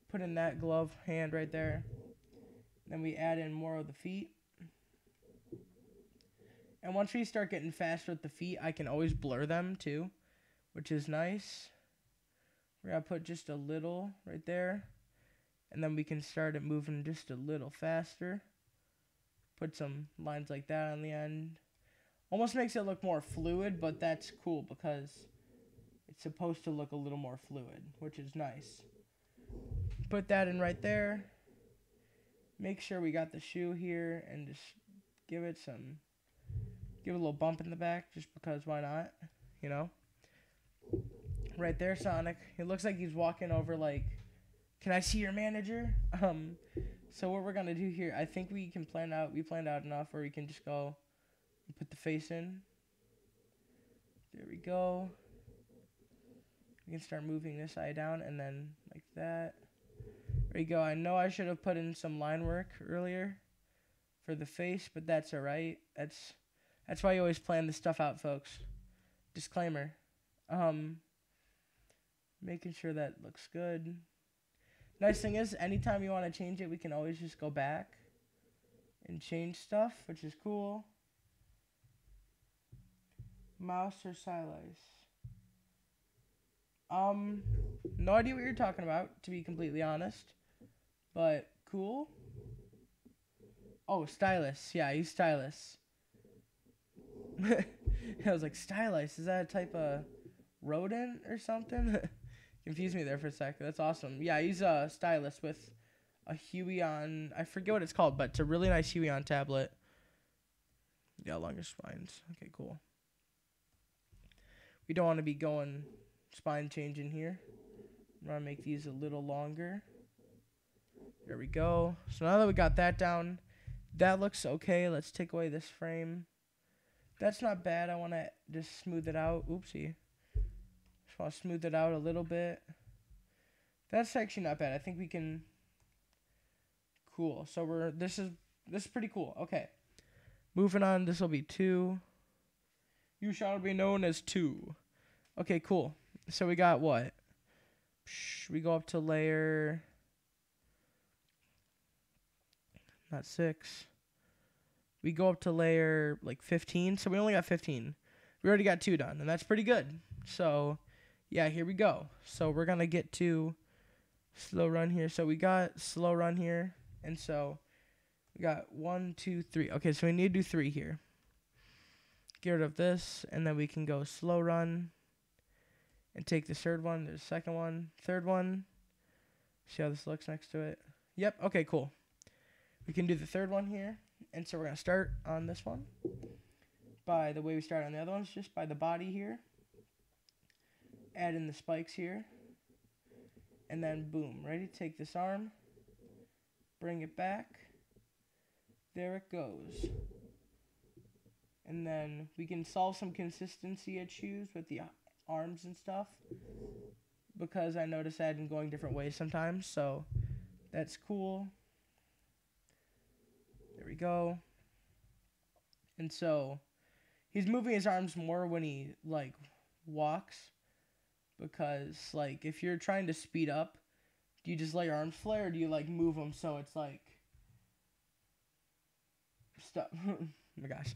Put in that glove hand right there. Then we add in more of the feet. And once we start getting faster with the feet, I can always blur them too, which is nice. We're going to put just a little right there. And then we can start it moving just a little faster. Put some lines like that on the end. Almost makes it look more fluid, but that's cool because it's supposed to look a little more fluid, which is nice. Put that in right there. Make sure we got the shoe here and just give it a little bump in the back just because why not, you know? Right there, Sonic. It looks like he's walking over like, can I see your manager? So what we're going to do here, I think we planned out enough where we can just go and put the face in. There we go. We can start moving this eye down and then like that. There you go. I know I should have put in some line work earlier for the face, but that's alright. That's why you always plan this stuff out, folks. Disclaimer. Making sure that looks good. Nice thing is, anytime you want to change it, we can always just go back and change stuff, which is cool. Mouse or stylize? No idea what you're talking about, to be completely honest. But, cool. Oh, stylus. Yeah, I use stylus. I was like, stylus? Is that a type of rodent or something? Confused me there for a sec. That's awesome. Yeah, I use a stylus with a Huion. I forget what it's called, but it's a really nice Huion tablet. Yeah, longer spines. Okay, cool. We don't want to be going spine changing here. I'm going to make these a little longer. There we go. So now that we got that down, that looks okay. Let's take away this frame. That's not bad. I want to just smooth it out. Oopsie. Just want to smooth it out a little bit. That's actually not bad. I think we can... Cool. So this is pretty cool. Okay. Moving on. This will be 2. You shall be known as 2. Okay, cool. So we got what? We go up to layer, not 6. We go up to layer like 15. So we only got 15. We already got 2 done, and that's pretty good. So yeah, here we go. So we're gonna get to slow run here. So we got slow run here, and so we got 1, 2, 3. Okay, so we need to do 3 here. Get rid of this, and then we can go slow run and take the third one. There's the second one, third one. See how this looks next to it? Yep, okay, cool. We can do the third one here. And so we're going to start on this one by the way we start on the other ones, just by the body here. Add in the spikes here. And then boom, ready? Take this arm, bring it back. There it goes. And then we can solve some consistency issues with the arms and stuff, because I noticed I've been going different ways sometimes, so that's cool. There we go. And so he's moving his arms more when he like walks, because like if you're trying to speed up, do you just let your arms flare, or do you like move them so it's like stop? Oh my gosh.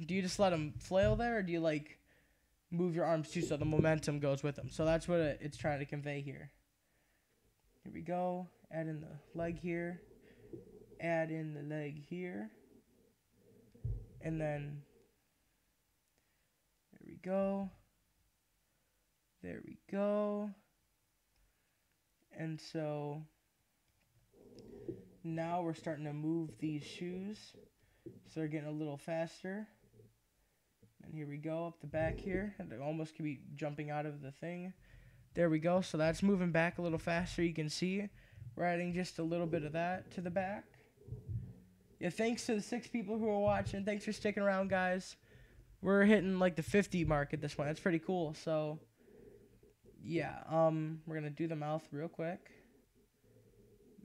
Do you just let them flail there, or do you like move your arms too so the momentum goes with them? So that's what it's trying to convey here. Here we go. Add in the leg here. Add in the leg here. And then there we go. There we go. And so now we're starting to move these shoes. So they're getting a little faster. And here we go up the back here. And they almost could be jumping out of the thing. There we go. So that's moving back a little faster. You can see we're adding just a little bit of that to the back. Yeah, thanks to the 6 people who are watching. Thanks for sticking around, guys. We're hitting like the 50 mark at this point. That's pretty cool. So yeah, we're gonna do the mouth real quick.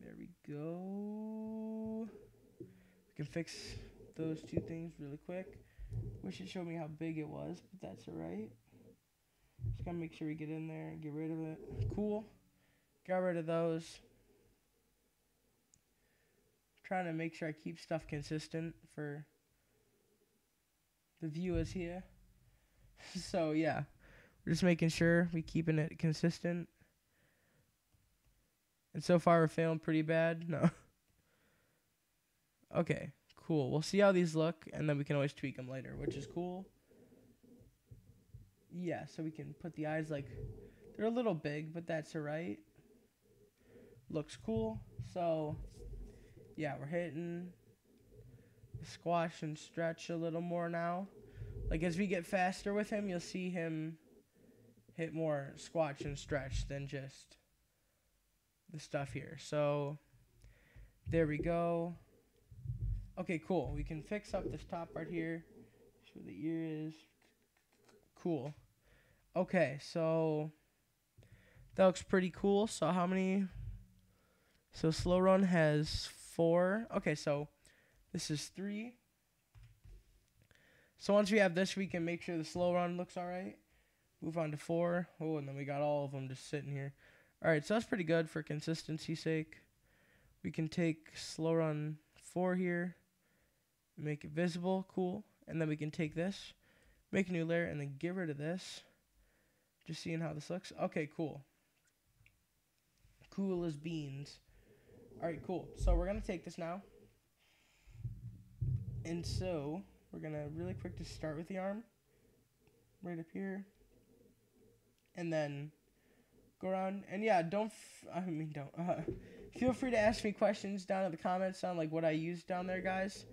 There we go. We can fix those 2 things really quick. Wish it showed me how big it was, but that's alright. Just gotta make sure we get in there and get rid of it. Cool. Got rid of those. Trying to make sure I keep stuff consistent for the viewers here. So yeah, we're just making sure we keeping it consistent. And so far we're failing pretty bad. No. Okay, cool. We'll see how these look, and then we can always tweak them later, which is cool. Yeah, so we can put the eyes like, they're a little big, but that's alright. Looks cool. So yeah, we're hitting the squash and stretch a little more now. Like as we get faster with him, you'll see him hit more squash and stretch than just the stuff here. So there we go. Okay, cool. We can fix up this top part here. That's where the ear is. Cool. Okay, so that looks pretty cool. So how many? So slow run has 4. Okay, so this is 3. So once we have this, we can make sure the slow run looks all right. Move on to 4. Oh, and then we got all of them just sitting here. All right, so that's pretty good for consistency's sake. We can take slow run 4 here, make it visible, cool. And then we can take this, make a new layer, and then get rid of this. Just seeing how this looks. Okay, cool. Cool as beans. All right, cool. So we're going to take this now. And so we're going to really quick just start with the arm. Right up here. And then go around. And yeah, feel free to ask me questions down in the comments on like what I use down there, guys.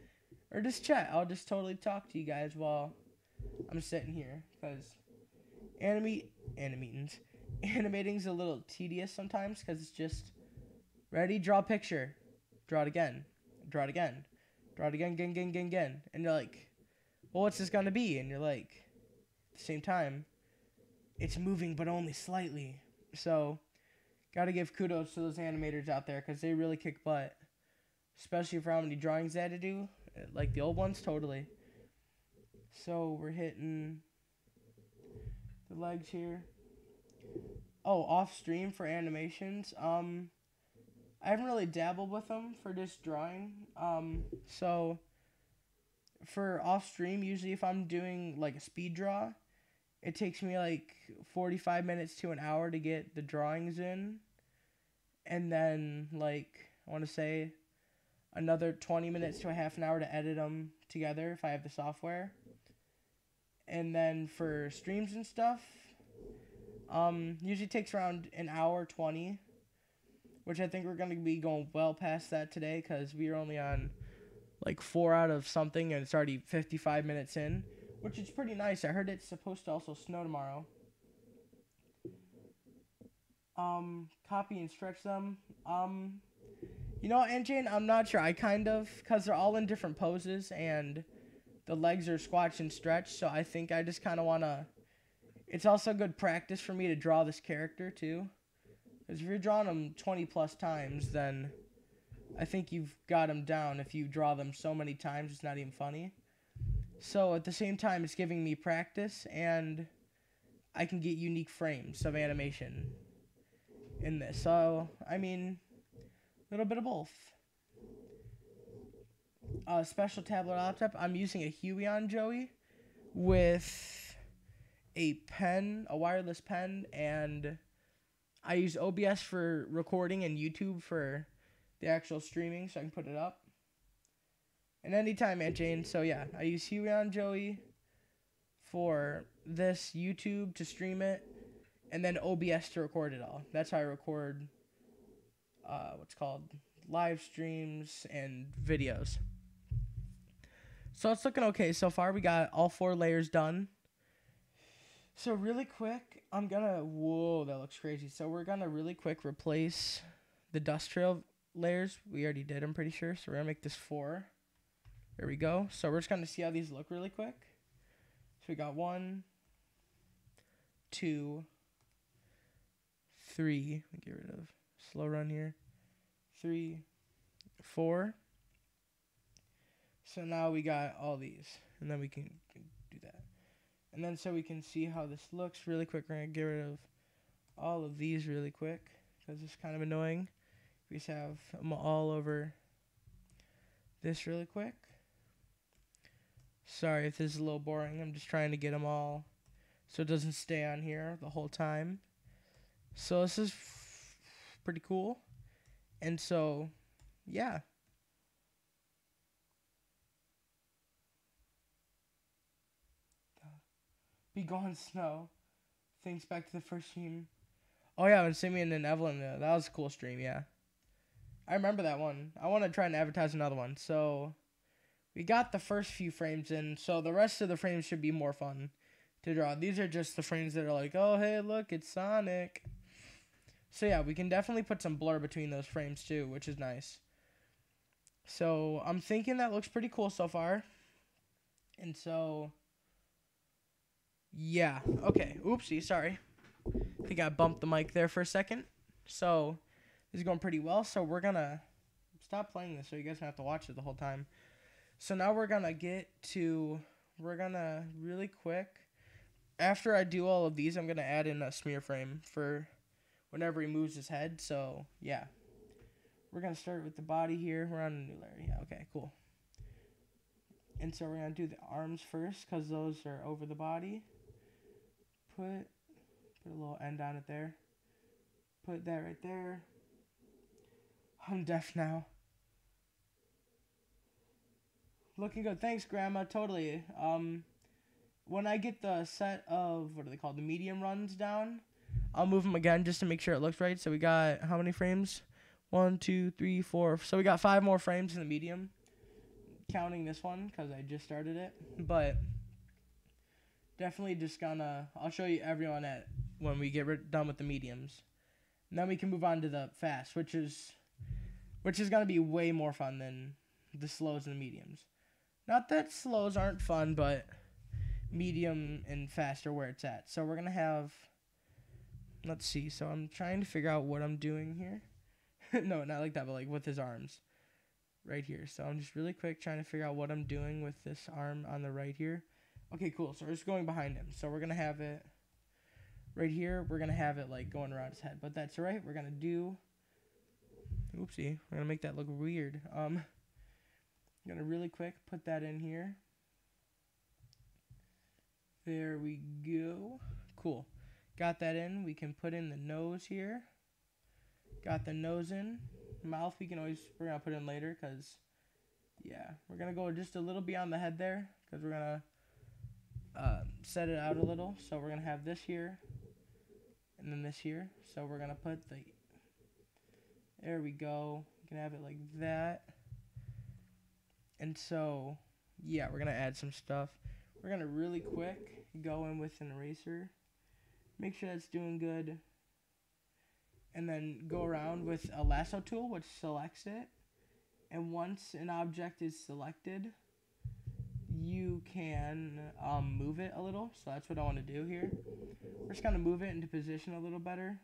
Or just chat. I'll just totally talk to you guys while I'm sitting here. Because animating's a little tedious sometimes, because it's just ready, draw a picture, draw it again, draw it again, draw it again, again. And you're like, well, what's this gonna be? And you're like, at the same time, it's moving but only slightly. So gotta give kudos to those animators out there, because they really kick butt, especially for how many drawings they had to do, like the old ones. Totally. So we're hitting the legs here. Oh, off stream for animations. I haven't really dabbled with them for just drawing. So for off stream, usually if I'm doing like a speed draw, it takes me like 45 minutes to an hour to get the drawings in. And then like, I want to say another 20 minutes to a half an hour to edit them together if I have the software. And then for streams and stuff, usually takes around an hour 20, which I think we're going to be going well past that today because we are only on like 4 out of something and it's already 55 minutes in, which is pretty nice. I heard it's supposed to also snow tomorrow. Copy and stretch them. You know what, Jane, I'm not sure. I kind of, because they're all in different poses and the legs are squatch and stretch, so I think I just kind of want to... It's also good practice for me to draw this character, too. Because if you're drawing them 20 plus times, then I think you've got them down. If you draw them so many times, it's not even funny. So at the same time, it's giving me practice, and I can get unique frames of animation in this. So, I mean, a little bit of both. Special tablet laptop. I'm using a Huion Joey with a pen, a wireless pen, and I use OBS for recording and YouTube for the actual streaming so I can put it up. And anytime, Aunt Jane. So yeah, I use Huion Joey for this, YouTube to stream it, and then OBS to record it all. That's how I record what's called live streams and videos. So it's looking okay so far. We got all 4 layers done. So really quick, I'm gonna, whoa, that looks crazy. So we're gonna really quick replace the dust trail layers. We already did, I'm pretty sure. So we're gonna make this 4. There we go. So we're just gonna see how these look really quick. So we got 1, 2, 3. Let me get rid of slow run here. 3, 4. So now we got all these, and then we can do that. And then so we can see how this looks really quick. We're going to get rid of all of these really quick because it's kind of annoying. We just have them all over this really quick. Sorry if this is a little boring. I'm just trying to get them all so it doesn't stay on here the whole time. So this is pretty cool. And so, yeah. Be gone, snow. Thanks back to the first stream. Oh yeah, when Simeon and Evelyn, that was a cool stream, yeah. I remember that one. I want to try and advertise another one. So, we got the first few frames in, so the rest of the frames should be more fun to draw. These are just the frames that are like, oh hey, look, it's Sonic. So yeah, we can definitely put some blur between those frames too, which is nice. So, I'm thinking that looks pretty cool so far. And so... yeah, okay, oopsie, sorry. I think I bumped the mic there for a second. So, this is going pretty well, so we're gonna stop playing this so you guys don't have to watch it the whole time. So now we're gonna really quick, after I do all of these, I'm gonna add in a smear frame for whenever he moves his head, so, yeah. We're gonna start with the body here, we're on a new layer, yeah, okay, cool. And so we're gonna do the arms first, because those are over the body. Put a little end on it there. Put that right there. I'm deaf now. Looking good. Thanks, Grandma. Totally. When I get the set of, what are they called, the medium runs down, I'll move them again just to make sure it looks right. So we got how many frames? 1, 2, 3, 4. So we got 5 more frames in the medium, counting this one because I just started it. But definitely just gonna, I'll show you everyone when we get done with the mediums. And then we can move on to the fast, which is gonna be way more fun than the slows and the mediums. Not that slows aren't fun, but medium and fast are where it's at. So we're gonna have, let's see, so I'm trying to figure out what I'm doing here. No, not like that, but like with his arms. Right here. So I'm just really quick trying to figure out what I'm doing with this arm on the right here. Okay, cool. So we're just going behind him. So we're going to have it right here. We're going to have it like going around his head. But that's all right. We're going to do... Oopsie. We're going to make that look weird. I'm going to really quick put that in here. There we go. Cool. Got that in. We can put in the nose here. Got the nose in. Mouth we're going to put in later because, yeah, we're going to go just a little beyond the head there because we're going to set it out a little. So we're going to have this here and then this here. So we're going to put the, there we go. You can have it like that. And so, yeah, we're going to add some stuff. We're going to really quick go in with an eraser. Make sure that's doing good. And then go around with a lasso tool, which selects it. And once an object is selected, you can move it a little. So that's what I want to do here. We're just going to move it into position a little better,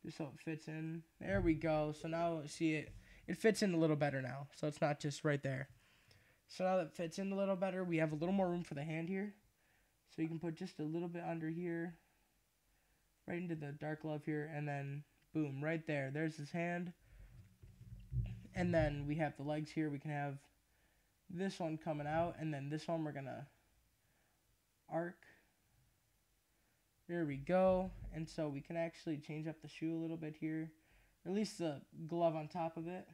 just so it fits in. There we go. So now see it fits in a little better now. So it's not just right there. So now that it fits in a little better, we have a little more room for the hand here. So you can put just a little bit under here, right into the dark glove here, and then boom, right there. There's his hand. And then we have the legs here. We can have this one coming out, and then this one we're going to arc. There we go. And so we can actually change up the shoe a little bit here, or at least the glove on top of it.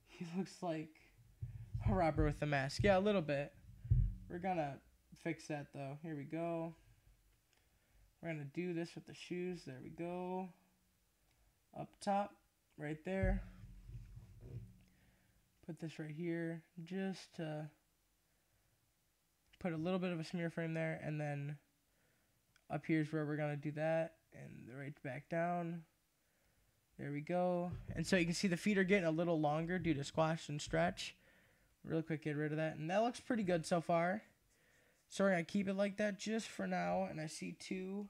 He looks like a robber with a mask. Yeah, a little bit. We're going to fix that, though. Here we go. We're going to do this with the shoes. There we go. Up top, right there. Put this right here just to put a little bit of a smear frame there. And then up here's where we're going to do that. And right back down. There we go. And so you can see the feet are getting a little longer due to squash and stretch. Real quick, get rid of that. And that looks pretty good so far. So we're going to keep it like that just for now. And I see two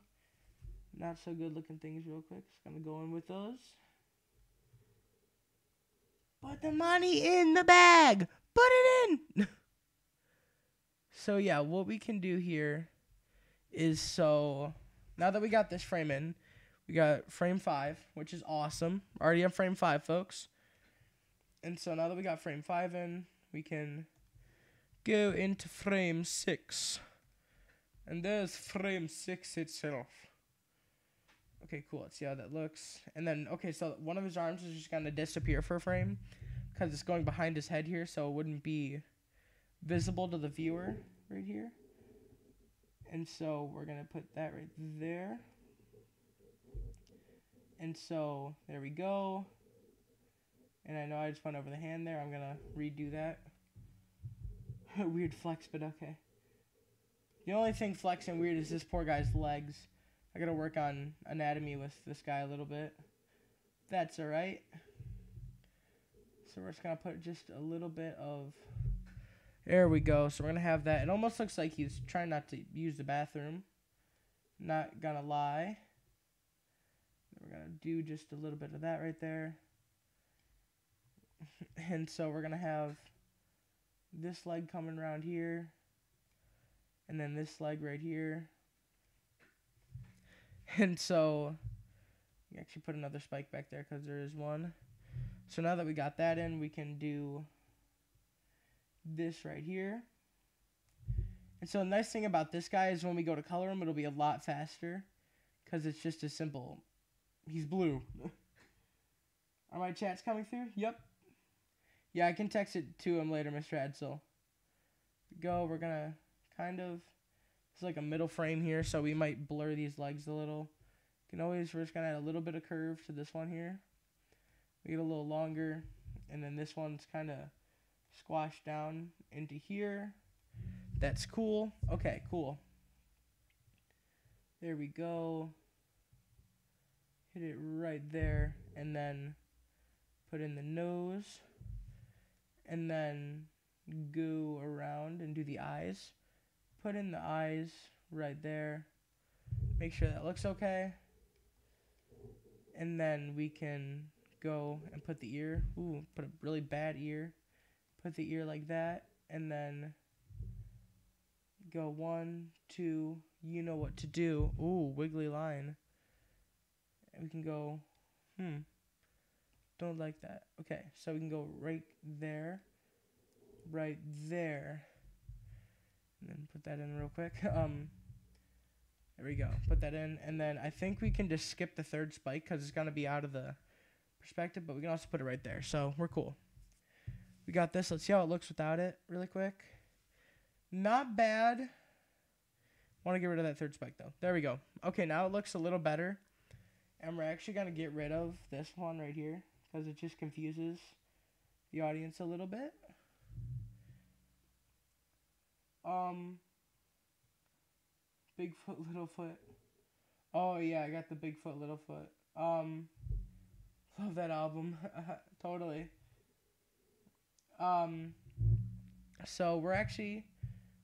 not so good looking things real quick. Just going to go in with those. Put the money in the bag. Put it in. So yeah, what we can do here is, so now that we got this frame in, we got frame 5, which is awesome. Already on frame 5, folks. And so now that we got frame 5 in, we can go into frame 6. And there's frame 6 itself. Okay, cool. Let's see how that looks. And then, okay, so one of his arms is just going to disappear for a frame because it's going behind his head here, so it wouldn't be visible to the viewer right here. And so we're going to put that right there. And so there we go. And I know I just went over the hand there. I'm going to redo that. Weird flex, but okay. The only thing flexing weird is this poor guy's legs. I got to work on anatomy with this guy a little bit. That's all right. So we're just going to put just a little bit of... There we go. So we're going to have that. It almost looks like he's trying not to use the bathroom. Not going to lie. We're going to do just a little bit of that right there. And so we're going to have this leg coming around here. And then this leg right here. And so we actually put another spike back there because there is one. So now that we got that in, we can do this right here. And so the nice thing about this guy is when we go to color him, it'll be a lot faster because it's just as simple. He's blue. Are my chats coming through? Yep. Yeah, I can text it to him later, Mr. Edsel. Go, we're going to kind of... It's like a middle frame here, so we might blur these legs a little. We're just going to add a little bit of curve to this one here. We get a little longer, and then this one's kind of squashed down into here. That's cool. Okay, cool. There we go. Hit it right there, and then put in the nose, and then go around and do the eyes. Put in the eyes right there. Make sure that looks okay. And then we can go and put the ear. Ooh, put a really bad ear. Put the ear like that. And then go 1, 2, you know what to do. Ooh, wiggly line. And we can go, don't like that. Okay, so we can go right there, and then put that in real quick. There we go. Put that in, and then I think we can just skip the third spike because it's gonna be out of the perspective, but we can also put it right there. So we're cool. We got this. Let's see how it looks without it really quick. Not bad. Want to get rid of that third spike though. There we go. Okay, now it looks a little better. And we're actually going to get rid of this one right here because it just confuses the audience a little bit. Bigfoot, Littlefoot. Oh yeah, I got the Bigfoot, Littlefoot. Love that album. Totally. So we're actually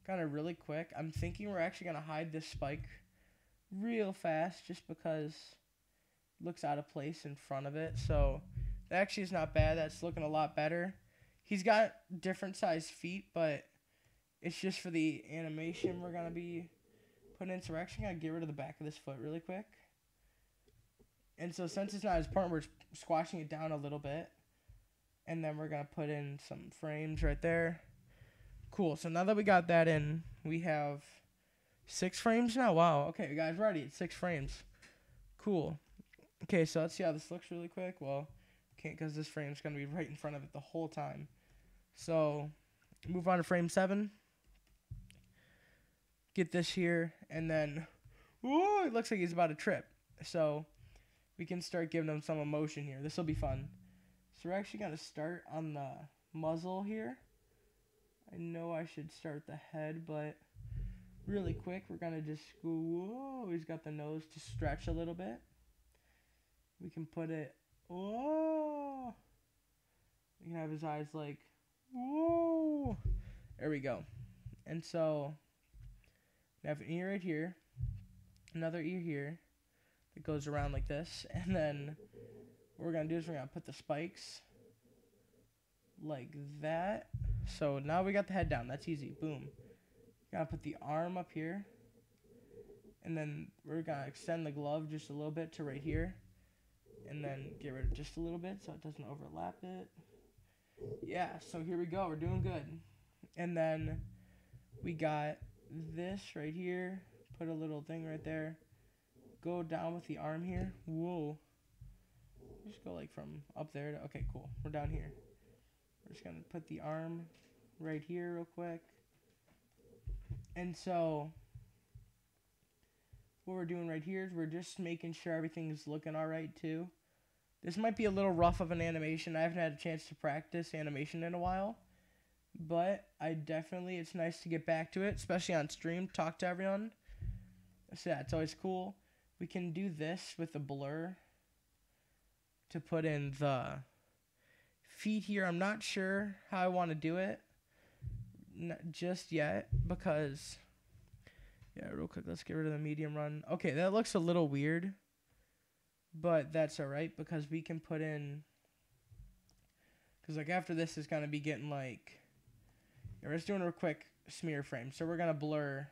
kind of really quick. I'm thinking we're actually going to hide this spike real fast just because it looks out of place in front of it. So that actually is not bad. That's looking a lot better. He's got different size feet, but it's just for the animation we're going to be putting in. So we're actually going to get rid of the back of this foot really quick. And so since it's not as important, we're squashing it down a little bit. And then we're going to put in some frames right there. Cool. So now that we got that in, we have 6 frames now. Wow. Okay, guys, we're already at 6 frames. Cool. Okay, so let's see how this looks really quick. Well, can't because this frame's going to be right in front of it the whole time. So move on to frame 7. Get this here. And then, ooh, it looks like he's about to trip. So we can start giving him some emotion here. This will be fun. So we're actually going to start on the muzzle here. I know I should start the head, but really quick, we're going to just go, whoa, he's got the nose to stretch a little bit. We can put it, whoa. We can have his eyes like, whoa. There we go. And so, we have an ear right here, another ear here that goes around like this, and then what we're going to do is we're going to put the spikes like that. So now we got the head down. That's easy. Boom. Gotta put the arm up here. And then we're gonna extend the glove just a little bit to right here. And then get rid of just a little bit so it doesn't overlap it. Yeah, so here we go. We're doing good. And then we got this right here. Put a little thing right there. Go down with the arm here. Whoa. Just go like from up there to, okay, cool. We're down here. We're just going to put the arm right here real quick. And so what we're doing right here is we're just making sure everything's looking all right too. This might be a little rough of an animation. I haven't had a chance to practice animation in a while. But it's nice to get back to it, especially on stream, talk to everyone. So yeah, it's always cool. We can do this with the blur to put in the feet here. I'm not sure how I want to do it just yet because, yeah, real quick, let's get rid of the medium run. Okay, that looks a little weird, but that's all right because we can put in, because like after this is going to be getting like, yeah, we're just doing a quick smear frame. So we're going to blur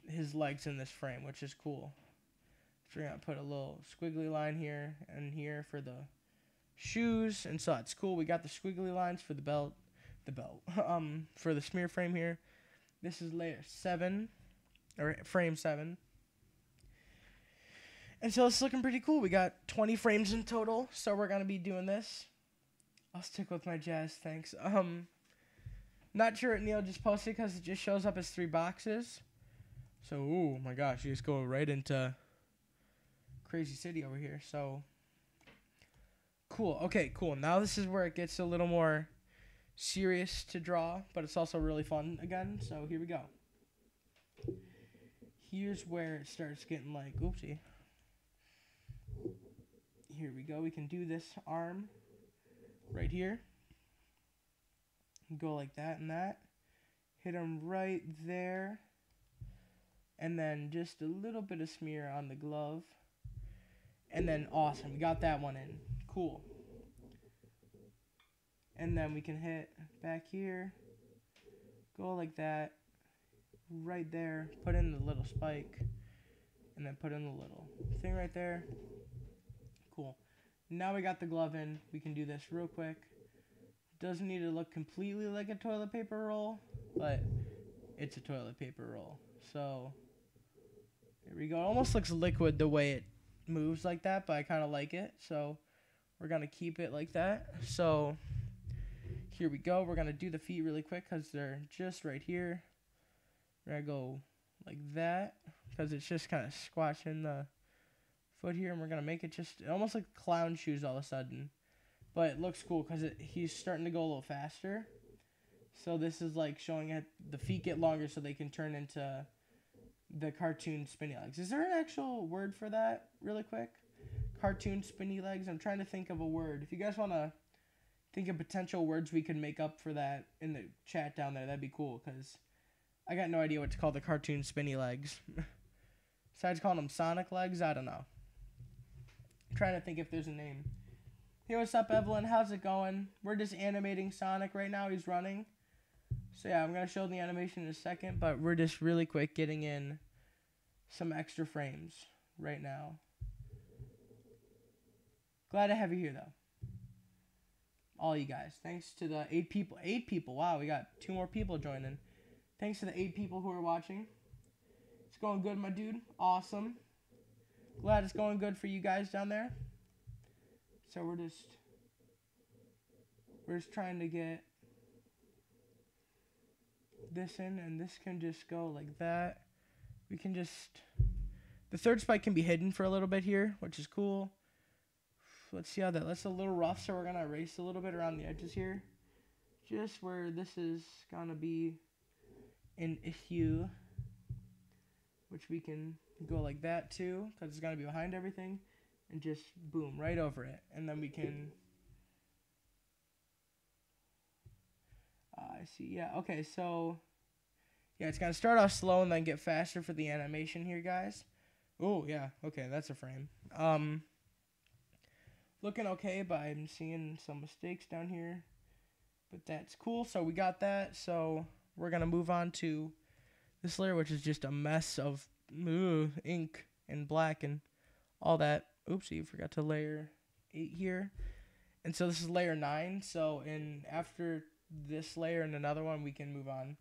his legs in this frame, which is cool. So we're going to put a little squiggly line here and here for the shoes, and so it's cool. We got the squiggly lines for the belt, for the smear frame here. This is layer 7, or frame 7. And so it's looking pretty cool. We got 20 frames in total, so we're going to be doing this. I'll stick with my jazz, thanks. Not sure what Neil just posted because it just shows up as 3 boxes. So, oh my gosh, you just go right into Crazy City over here. So, cool. Okay, cool. Now this is where it gets a little more serious to draw, but it's also really fun again. So here we go. Here's where it starts getting like, oopsie. Here we go. We can do this arm right here. Go like that and that. Hit him right there. And then just a little bit of smear on the glove. And then awesome. We got that one in. Cool. And then we can hit back here. Go like that. right there, put in the little spike, and then put in the little thing right there. Cool. Now we got the glove in. We can do this real quick. Doesn't need to look completely like a toilet paper roll, but it's a toilet paper roll. So here we go. It almost looks liquid the way it moves like that, but I kind of like it. So we're going to keep it like that. So here we go. We're going to do the feet really quick because they're just right here. We're going to go like that because it's just kind of squashing the foot here. And we're going to make it just almost like clown shoes all of a sudden. But it looks cool because he's starting to go a little faster. So this is like showing it, the feet get longer so they can turn into the cartoon spinny legs. Is there an actual word for that really quick? Cartoon spinny legs? I'm trying to think of a word. If you guys want to think of potential words we could make up for that in the chat down there, that'd be cool because I got no idea what to call the cartoon spinny legs. Besides calling them Sonic legs, I don't know. I'm trying to think if there's a name. Hey, what's up, Evelyn? How's it going? We're just animating Sonic right now. He's running. So, yeah, I'm going to show the animation in a second, but we're just really quick getting in some extra frames right now. Glad to have you here, though. All you guys. Thanks to the 8 people. 8 people. Wow, we got 2 more people joining. Thanks to the 8 people who are watching. It's going good, my dude. Awesome. Glad it's going good for you guys down there. So we're just trying to get this in, and this can just go like that. We can just, the third spike can be hidden for a little bit here, which is cool. Let's see how that's a little rough, so we're going to erase a little bit around the edges here. Just where this is going to be an issue, which we can go like that too, because it's going to be behind everything. And just boom, right over it. And then we can, I see, yeah, okay, so, yeah, it's going to start off slow and then get faster for the animation here, guys. Oh, yeah, okay, that's a frame. Looking okay, but I'm seeing some mistakes down here. But that's cool, so we got that. So we're going to move on to this layer, which is just a mess of ink and black and all that. Oopsie, forgot to layer 8 here. And so this is layer 9. So after this layer and another one, we can move on.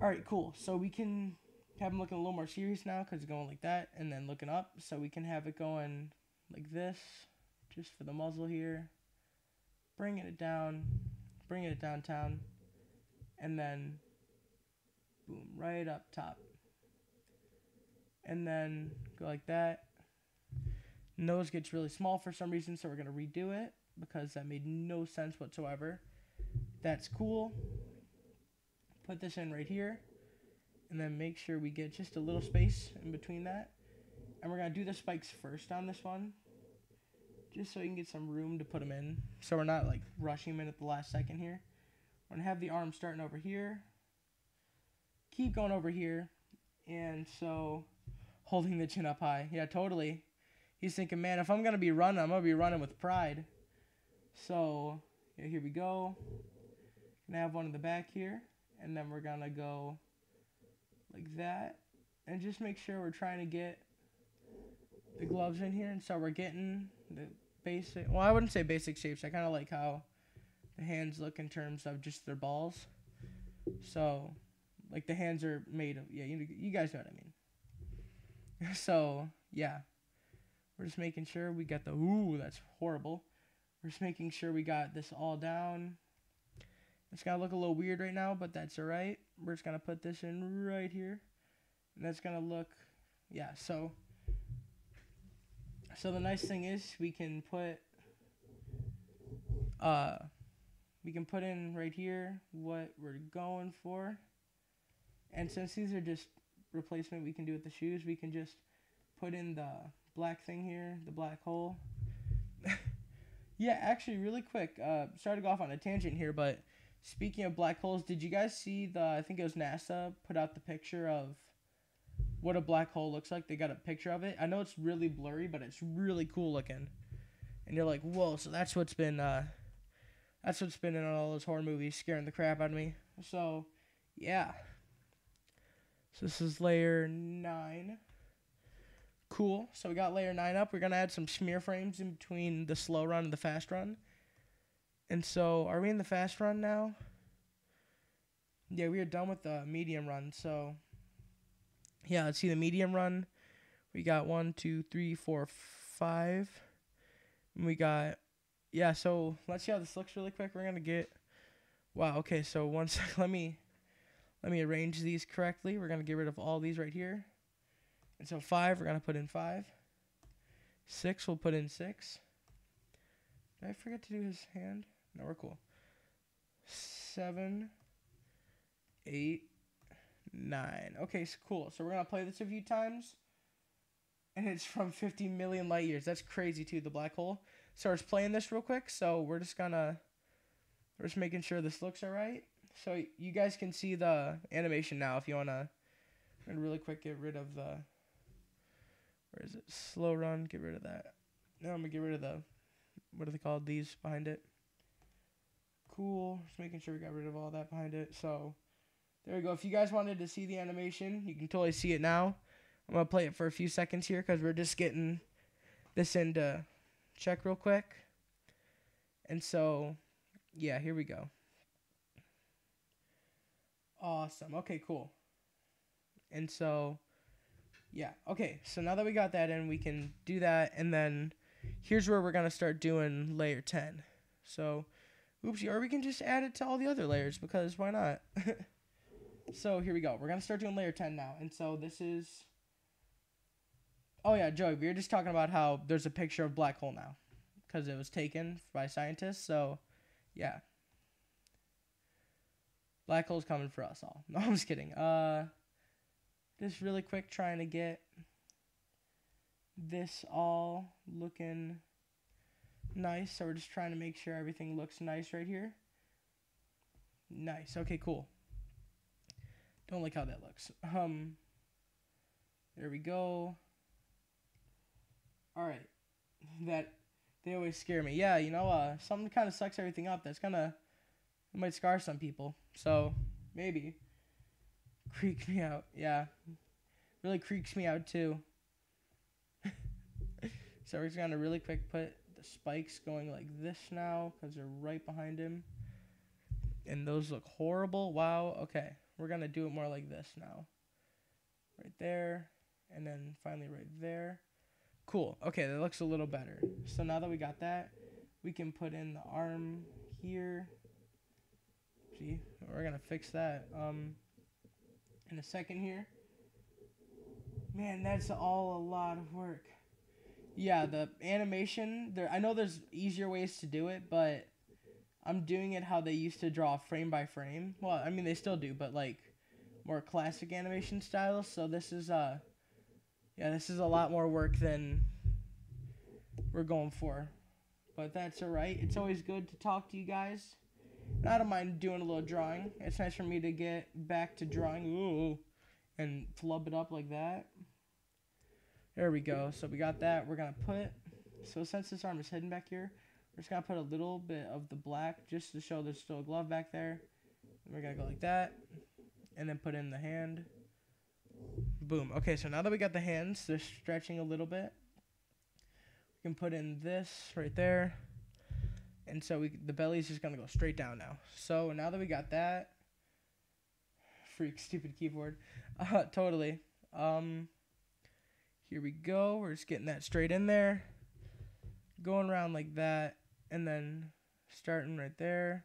All right, cool. So we can have them looking a little more serious now because it's going like that and then looking up. So we can have it going like this just for the muzzle here. Bringing it down, bringing it downtown, and then boom, right up top. And then go like that. Nose gets really small for some reason, so we're going to redo it because that made no sense whatsoever. That's cool. Put this in right here, and then make sure we get just a little space in between that. And we're going to do the spikes first on this one, just so you can get some room to put them in, so we're not like rushing them in at the last second here. We're going to have the arm starting over here, keep going over here, and so holding the chin up high. Yeah, totally. He's thinking, man, if I'm going to be running, I'm going to be running with pride. So, yeah, here we go. Gonna have one in the back here, and then we're going to go like that, and just make sure we're trying to get the gloves in here. And so we're getting the basic, well, I wouldn't say basic shapes. I kind of like how the hands look in terms of just their balls. So, like the hands are made of, yeah, you guys know what I mean. So, yeah. We're just making sure we got the, ooh, that's horrible. We're just making sure we got this all down. It's going to look a little weird right now, but that's all right. We're just going to put this in right here. And that's going to look, yeah, so the nice thing is we can put in right here what we're going for. And since these are just replacement we can do with the shoes, we can just put in the black thing here, the black hole. Yeah, actually, really quick, sorry to go off on a tangent here, but speaking of black holes, did you guys see I think it was NASA put out the picture of what a black hole looks like? They got a picture of it. I know it's really blurry, but it's really cool looking. And you're like, whoa, so that's what's been in all those horror movies, scaring the crap out of me. So, yeah. So this is layer 9. Cool. So we got layer 9 up. We're going to add some smear frames in between the slow run and the fast run. And so are we in the fast run now? Yeah, we are done with the medium run. So yeah, let's see the medium run. We got 1, 2, 3, 4, 5. And we got, yeah, so let's see how this looks really quick. We're going to get, wow, okay, so one sec. Let me arrange these correctly. We're going to get rid of all these right here. And so 5, we're going to put in 5. 6, we'll put in 6. Did I forget to do his hand? No, we're cool. 7, 8, 9. Okay, so cool. So we're going to play this a few times. And it's from 50 million light years. That's crazy, too, the black hole. So we're just playing this real quick. So we're just making sure this looks all right. So you guys can see the animation now if you want to really quick get rid of the, where is it? Slow run, get rid of that. Now I'm going to get rid of the, what are they called? These behind it. Cool. Just making sure we got rid of all that behind it. So there we go. If you guys wanted to see the animation, you can totally see it now. I'm going to play it for a few seconds here because we're just getting this into check real quick. And so, yeah, here we go. Awesome. Okay, cool. And so, yeah. Okay, so now that we got that in, we can do that. And then here's where we're going to start doing layer 10. So, oopsie, or we can just add it to all the other layers because why not? So here we go. We're going to start doing layer 10 now. And so this is, oh yeah, Joey, we were just talking about how there's a picture of black hole now because it was taken by scientists. So yeah, black hole's coming for us all. No, I'm just kidding. Just really quick trying to get this all looking nice. So we're just trying to make sure everything looks nice right here. Nice. Okay, cool. Don't like how that looks. There we go. All right. That, they always scare me. Yeah, you know, something kind of sucks everything up. That's gonna, it might scar some people. So maybe. Creak me out. Yeah. Really creaks me out too. So we're just gonna really quick put the spikes going like this now because they're right behind him. And those look horrible. Wow. Okay. We're going to do it more like this now. Right there. And then finally right there. Cool. Okay, that looks a little better. So now that we got that, we can put in the arm here. See, we're going to fix that in a second here. Man, that's all a lot of work. Yeah, the animation, I know there's easier ways to do it, but I'm doing it how they used to draw frame by frame. Well, I mean, they still do, but like more classic animation styles. So this is yeah, this is a lot more work than we're going for. But that's all right. It's always good to talk to you guys. And I don't mind doing a little drawing. It's nice for me to get back to drawing. Ooh, and flub it up like that. There we go. So we got that. We're going to put, so since this arm is hidden back here, we're just going to put a little bit of the black just to show there's still a glove back there. And we're going to go like that. And then put in the hand. Boom. Okay, so now that we got the hands, they're stretching a little bit. We can put in this right there. And so the belly's just going to go straight down now. So now that we got that. Freak, stupid keyboard. Totally. Here we go. We're just getting that straight in there. Going around like that. And then starting right there.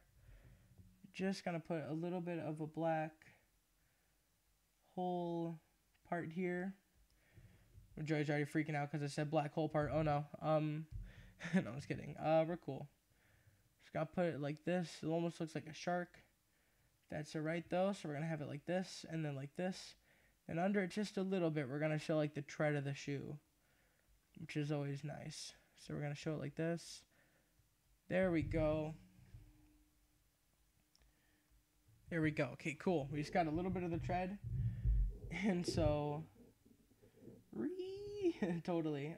Just going to put a little bit of a black hole part here. Joey's already freaking out because I said black hole part. Oh no. No, I'm just kidding. We're cool. Just got to put it like this. It almost looks like a shark. That's alright though. So we're going to have it like this and then like this. And under it just a little bit, we're going to show like the tread of the shoe, which is always nice. So we're going to show it like this. There we go. There we go. Okay, cool. We just got a little bit of the tread. And so, totally.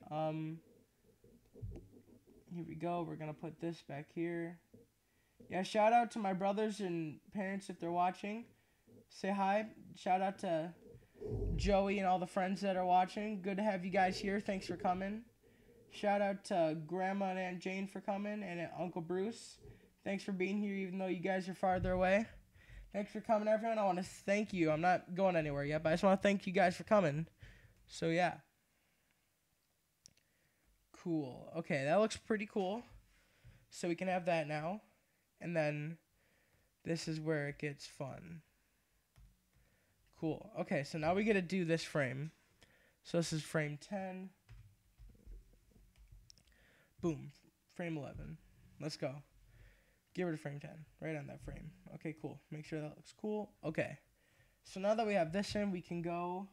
Here we go. We're going to put this back here. Yeah, shout out to my brothers and parents if they're watching. Say hi. Shout out to Joey and all the friends that are watching. Good to have you guys here. Thanks for coming. Shout out to Grandma and Aunt Jane for coming, and Uncle Bruce. Thanks for being here, even though you guys are farther away. Thanks for coming, everyone. I want to thank you. I'm not going anywhere yet, but I just want to thank you guys for coming. So, yeah. Cool. Okay, that looks pretty cool. So we can have that now. And then this is where it gets fun. Cool. Okay, so now we get to do this frame. So this is frame 10. Boom. Frame 11. Let's go. Get rid of frame 10. Right on that frame. Okay, cool. Make sure that looks cool. Okay. So now that we have this in, we can go.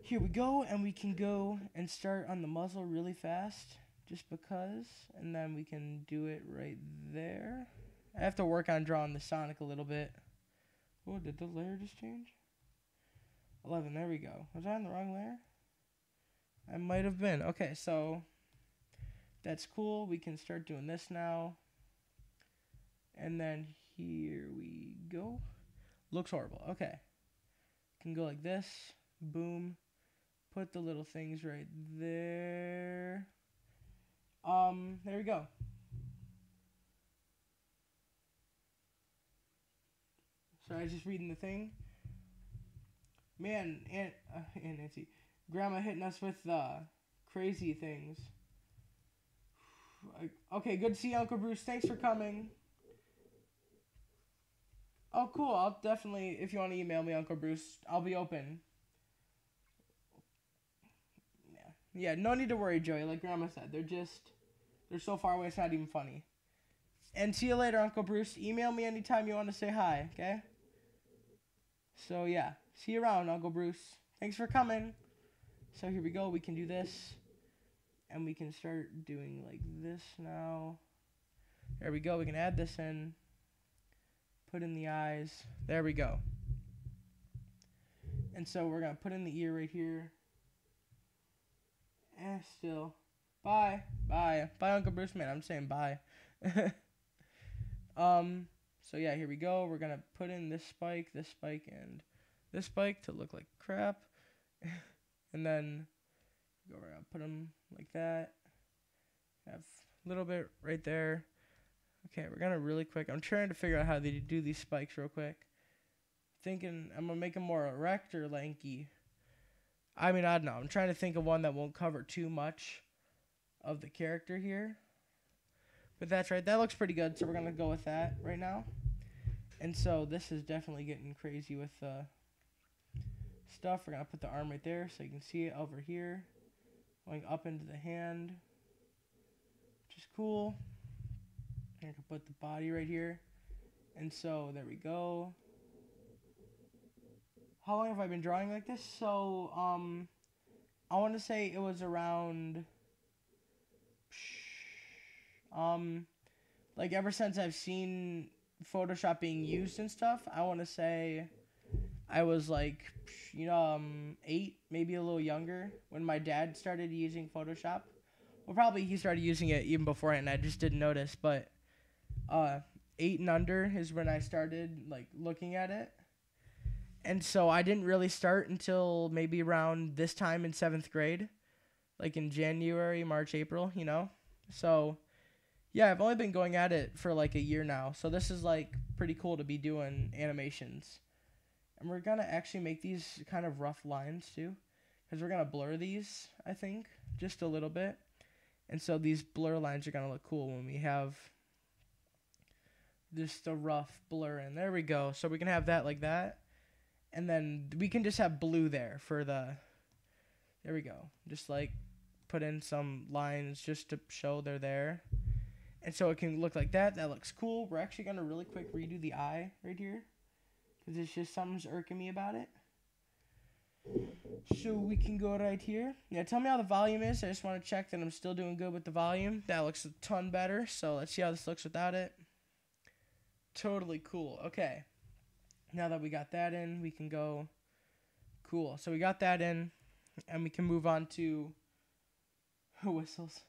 Here we go. And we can go and start on the muzzle really fast. Just because. And then we can do it right there. I have to work on drawing the Sonic a little bit. Oh, did the layer just change? 11. There we go. Was I on the wrong layer? I might have been. Okay, so that's cool. We can start doing this now. And then here we go. Looks horrible. Okay. Can go like this. Boom. Put the little things right there. There we go. Sorry, I was just reading the thing. Man, Aunt Nancy. Grandma hitting us with crazy things. Okay, good to see you, Uncle Bruce. Thanks for coming. Oh, cool. I'll definitely, if you want to email me, Uncle Bruce, I'll be open. Yeah, no need to worry, Joey. Like Grandma said, they're so far away, it's not even funny. And see you later, Uncle Bruce. Email me anytime you want to say hi, okay? So, yeah. See you around, Uncle Bruce. Thanks for coming. So, here we go. We can do this. And we can start doing like this now. There we go. We can add this in. Put in the eyes. There we go. And so, we're going to put in the ear right here. Still. Bye. Bye. Bye, Uncle Bruce. Man, I'm saying bye. So yeah, here we go. We're gonna put in this spike, and this spike to look like crap. And then we're gonna put them like that. Have a little bit right there. Okay, we're gonna really quick. I'm trying to figure out how to do these spikes real quick. Thinking I'm gonna make them more erect or lanky. I mean, I don't know. I'm trying to think of one that won't cover too much of the character here. But that's right. That looks pretty good, so we're going to go with that right now. And so this is definitely getting crazy with stuff. We're going to put the arm right there so you can see it over here. Going up into the hand, which is cool. I can put the body right here. And so there we go. How long have I been drawing like this? So, I want to say it was around, like ever since I've seen Photoshop being used and stuff, I want to say I was like, 8, maybe a little younger when my dad started using Photoshop. Well, probably he started using it even beforehand. I just didn't notice, but 8 and under is when I started like looking at it. And so I didn't really start until maybe around this time in 7th grade, like in January, March, April, So, yeah, I've only been going at it for like a year now. So this is like pretty cool to be doing animations. And we're going to actually make these kind of rough lines too, because we're going to blur these, I think, just a little bit. And so these blur lines are going to look cool when we have just a rough blur in. There we go. So we can have that like that. And then we can just have blue there for the, there we go. Just like put in some lines just to show they're there. And so it can look like that. That looks cool. We're actually going to really quick redo the eye right here, because it's just something's irking me about it. So we can go right here. Yeah, tell me how the volume is. I just want to check that I'm still doing good with the volume. That looks a ton better. So let's see how this looks without it. Totally cool. Okay. Now that we got that in, we can go. Cool. So we got that in, and we can move on to whistles.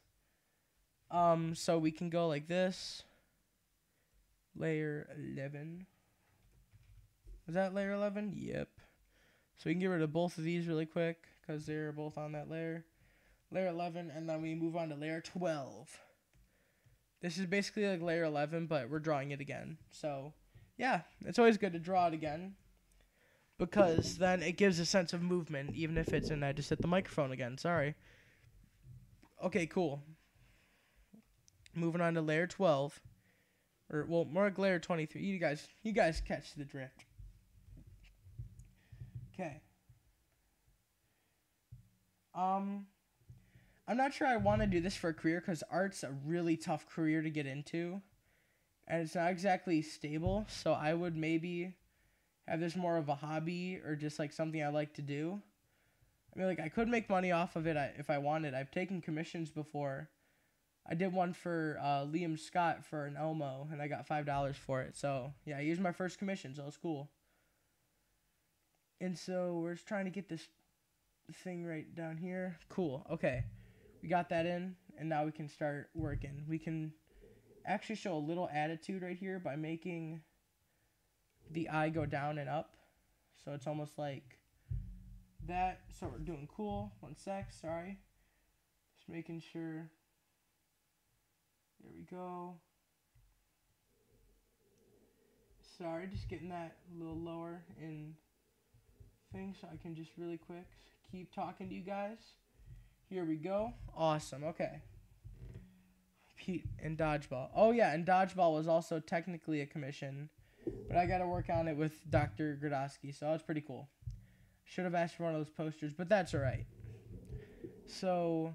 So we can go like this. Layer 11. Is that layer 11? Yep. So we can get rid of both of these really quick because they're both on that layer. Layer 11, and then we move on to layer 12. This is basically like layer 11, but we're drawing it again. So, yeah, it's always good to draw it again because then it gives a sense of movement, even if it's, and I just hit the microphone again, sorry. Okay, cool. Moving on to layer 12, or, well, more like layer 23. You guys catch the drift. Okay. I'm not sure I want to do this for a career because art's a really tough career to get into. And it's not exactly stable. So I would maybe have this more of a hobby or just like something I like to do. I mean, like I could make money off of it if I wanted. I've taken commissions before. I did one for Liam Scott for an Elmo and I got $5 for it. So yeah, I used my first commission. So it was cool. And so we're just trying to get this thing right down here. Cool. Okay. We got that in, and now we can start working. We can actually show a little attitude right here by making the eye go down and up. So it's almost like that. So we're doing cool. 1 sec, sorry. Just making sure. There we go. Sorry, just getting that a little lower in things so I can just really quick keep talking to you guys. Here we go. Awesome. Okay. Pete and Dodgeball. Oh, yeah, and Dodgeball was also technically a commission, but I got to work on it with Dr. Grodowski, so that was pretty cool. Should have asked for one of those posters, but that's all right. So,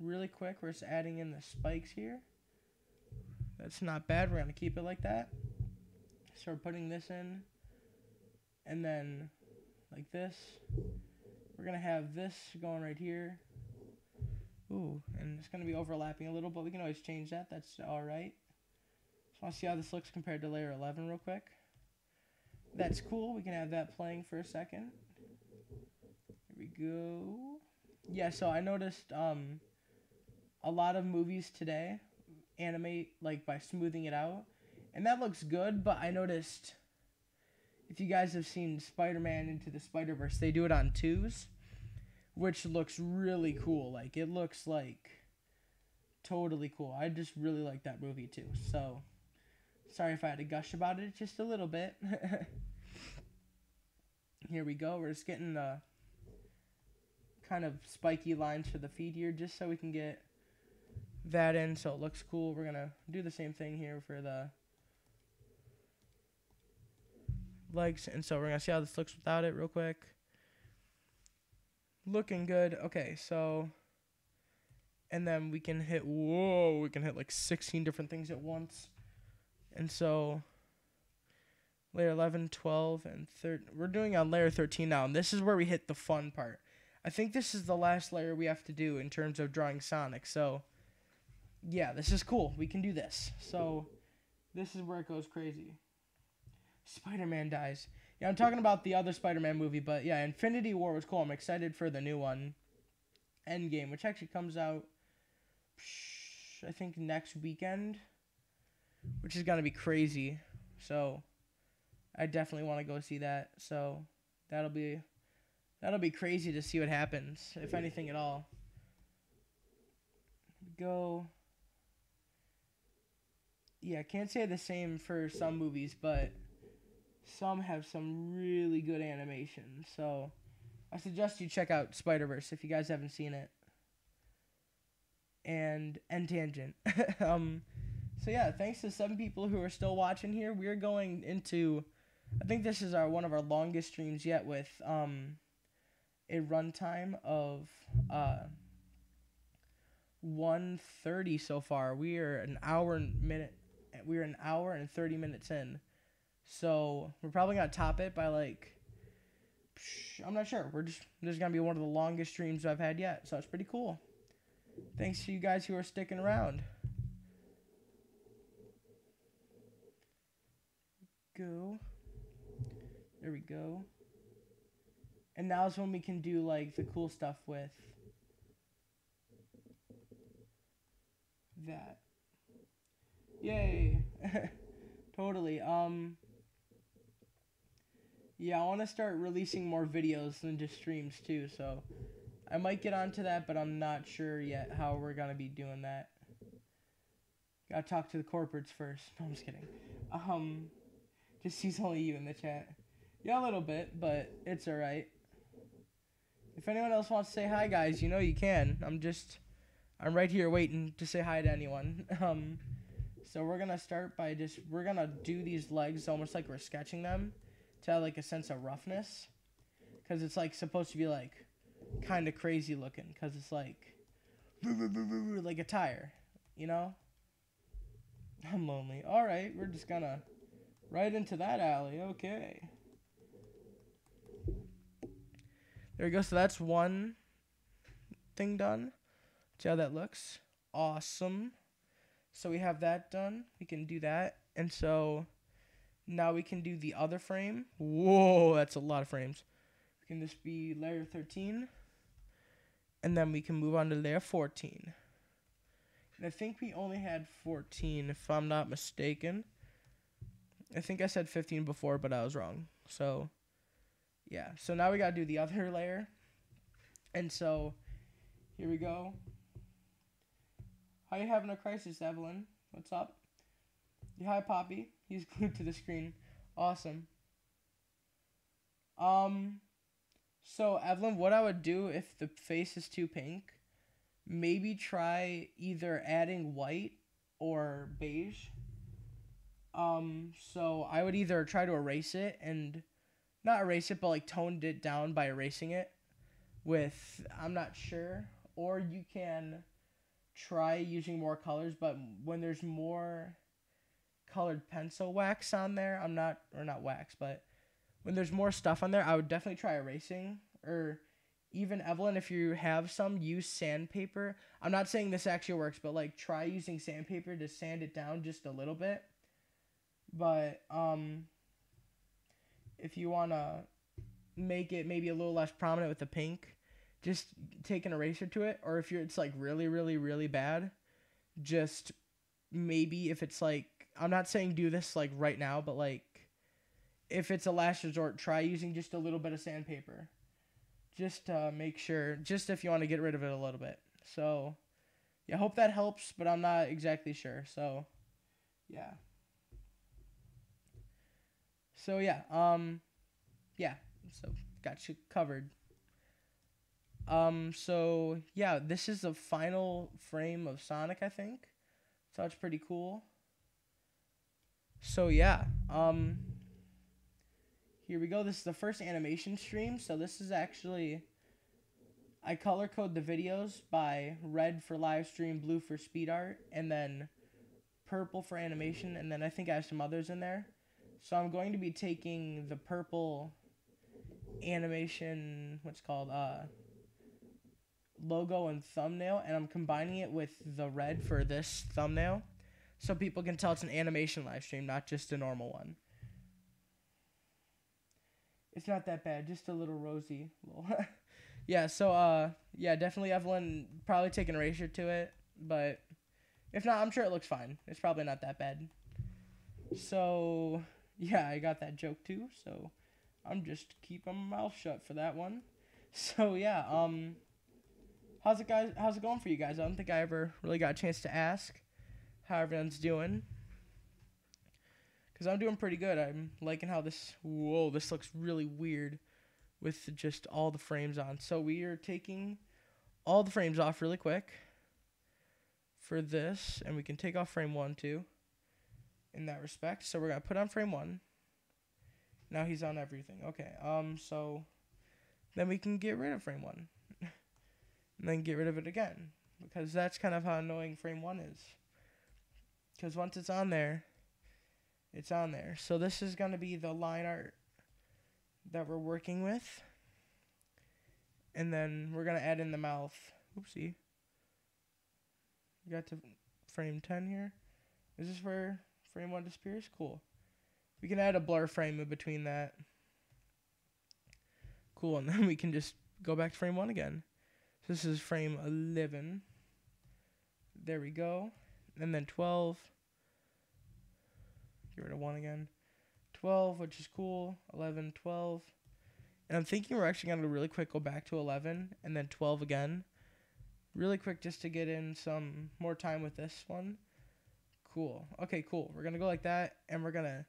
really quick, we're just adding in the spikes here. That's not bad. We're going to keep it like that. So, we're putting this in, and then like this. We're going to have this going right here. Ooh, and it's going to be overlapping a little, but we can always change that. That's all right. Just want to see how this looks compared to layer 11 real quick. That's cool. We can have that playing for a second. Here we go. Yeah, so I noticed a lot of movies today animate like by smoothing it out. And that looks good, but I noticed if you guys have seen Spider-Man Into the Spider-Verse, they do it on 2s. Which looks really cool. Like, it looks like totally cool. I just really like that movie, too. So, sorry if I had to gush about it just a little bit. Here we go. We're just getting the kind of spiky lines for the feet here just so we can get that in so it looks cool. We're going to do the same thing here for the legs. And so we're going to see how this looks without it real quick. Looking good. Okay, so, and then we can hit, whoa, we can hit like 16 different things at once. And so, layer 11, 12, and 13, we're doing on layer 13 now, and this is where we hit the fun part. I think this is the last layer we have to do in terms of drawing Sonic, so, yeah, this is cool. We can do this. So, this is where it goes crazy. Spider-Man dies. Yeah, I'm talking about the other Spider-Man movie, but yeah, Infinity War was cool. I'm excited for the new one, Endgame, which actually comes out, I think, next weekend, which is going to be crazy. So, I definitely want to go see that. So, that'll be crazy to see what happens, if anything at all. Go. Yeah, can't say the same for some movies, but some have some really good animation. So I suggest you check out Spider-Verse if you guys haven't seen it. And Tangent. So yeah, thanks to 7 people who are still watching here. We're going into, I think this is one of our longest streams yet with a runtime of 1:30 so far. We're an hour and 30 minutes in. So we're probably gonna top it by like, I'm not sure. This is gonna be one of the longest streams I've had yet. So it's pretty cool. Thanks to you guys who are sticking around. Go. There we go. And now is when we can do like the cool stuff with that. Yay. Totally. Yeah, I want to start releasing more videos than just streams too, so I might get onto that, but I'm not sure yet how we're gonna be doing that. Gotta talk to the corporates first. No, I'm just kidding. Just sees only you in the chat. Yeah, a little bit, but it's alright. If anyone else wants to say hi, guys, you know you can. I'm right here waiting to say hi to anyone. So we're gonna start by we're gonna do these legs almost like we're sketching them to have like a sense of roughness. Because it's like supposed to be like kind of crazy looking. Because it's like a tire, you know? I'm lonely. Alright, we're just gonna right into that alley. Okay. There we go. So that's one thing done. See how that looks? Awesome. So we have that done. We can do that. And so now we can do the other frame. Whoa, that's a lot of frames. Can this be layer 13? And then we can move on to layer 14. And I think we only had 14 if I'm not mistaken. I think I said 15 before, but I was wrong. So yeah, so now we gotta do the other layer. And so here we go. How you having a crisis, Evelyn? What's up? Yeah, hi, Poppy. He's glued to the screen. Awesome. So Evelyn, what I would do if the face is too pink, maybe try either adding white or beige. So I would either try to erase it and not erase it, but like toned it down by erasing it with, I'm not sure, or you can try using more colors, but when there's more colored pencil wax on there, not wax, but when there's more stuff on there, I would definitely try erasing, or even Evelyn, if you have some, use sandpaper. I'm not saying this actually works, but like try using sandpaper to sand it down just a little bit. But if you want to make it maybe a little less prominent with the pink, just take an eraser to it. Or if it's like really, really, really bad, just maybe if it's like, I'm not saying do this like right now, but like if it's a last resort, try using just a little bit of sandpaper. Just to make sure, just if you want to get rid of it a little bit. So yeah, I hope that helps, but I'm not exactly sure. So yeah. So yeah, yeah, so got you covered. So yeah, this is the final frame of Sonic, I think. So it's pretty cool. So yeah, here we go. This is the first animation stream. So this is actually, I color code the videos by red for live stream, blue for speed art, and then purple for animation, and then I think I have some others in there. So I'm going to be taking the purple animation, logo and thumbnail, and I'm combining it with the red for this thumbnail, so people can tell it's an animation live stream, not just a normal one. It's not that bad, just a little rosy. Yeah, so yeah, definitely Evelyn, probably take an eraser to it, but if not, I'm sure it looks fine. It's probably not that bad. So yeah, I got that joke too, so I'm just keeping my mouth shut for that one. So yeah, how's it going for you guys? I don't think I ever really got a chance to ask how everyone's doing, because I'm doing pretty good. I'm liking how this looks really weird with just all the frames on. So we are taking all the frames off really quick for this, and we can take off frame 1 too in that respect. So we're going to put on frame 1. Now he's on everything. Okay, so then we can get rid of frame 1. And then get rid of it again. Because that's kind of how annoying frame 1 is. Because once it's on there, it's on there. So this is going to be the line art that we're working with. And then we're going to add in the mouth. Oopsie. We got to frame 10 here. Is this where frame 1 disappears? Cool. We can add a blur frame in between that. Cool, and then we can just go back to frame 1 again. So this is frame 11. There we go. And then 12. Get rid of 1 again. 12, which is cool. 11, 12. And I'm thinking we're actually going to really quick go back to 11 and then 12 again. Really quick just to get in some more time with this one. Cool. Okay, cool. We're going to go like that, and we're going to,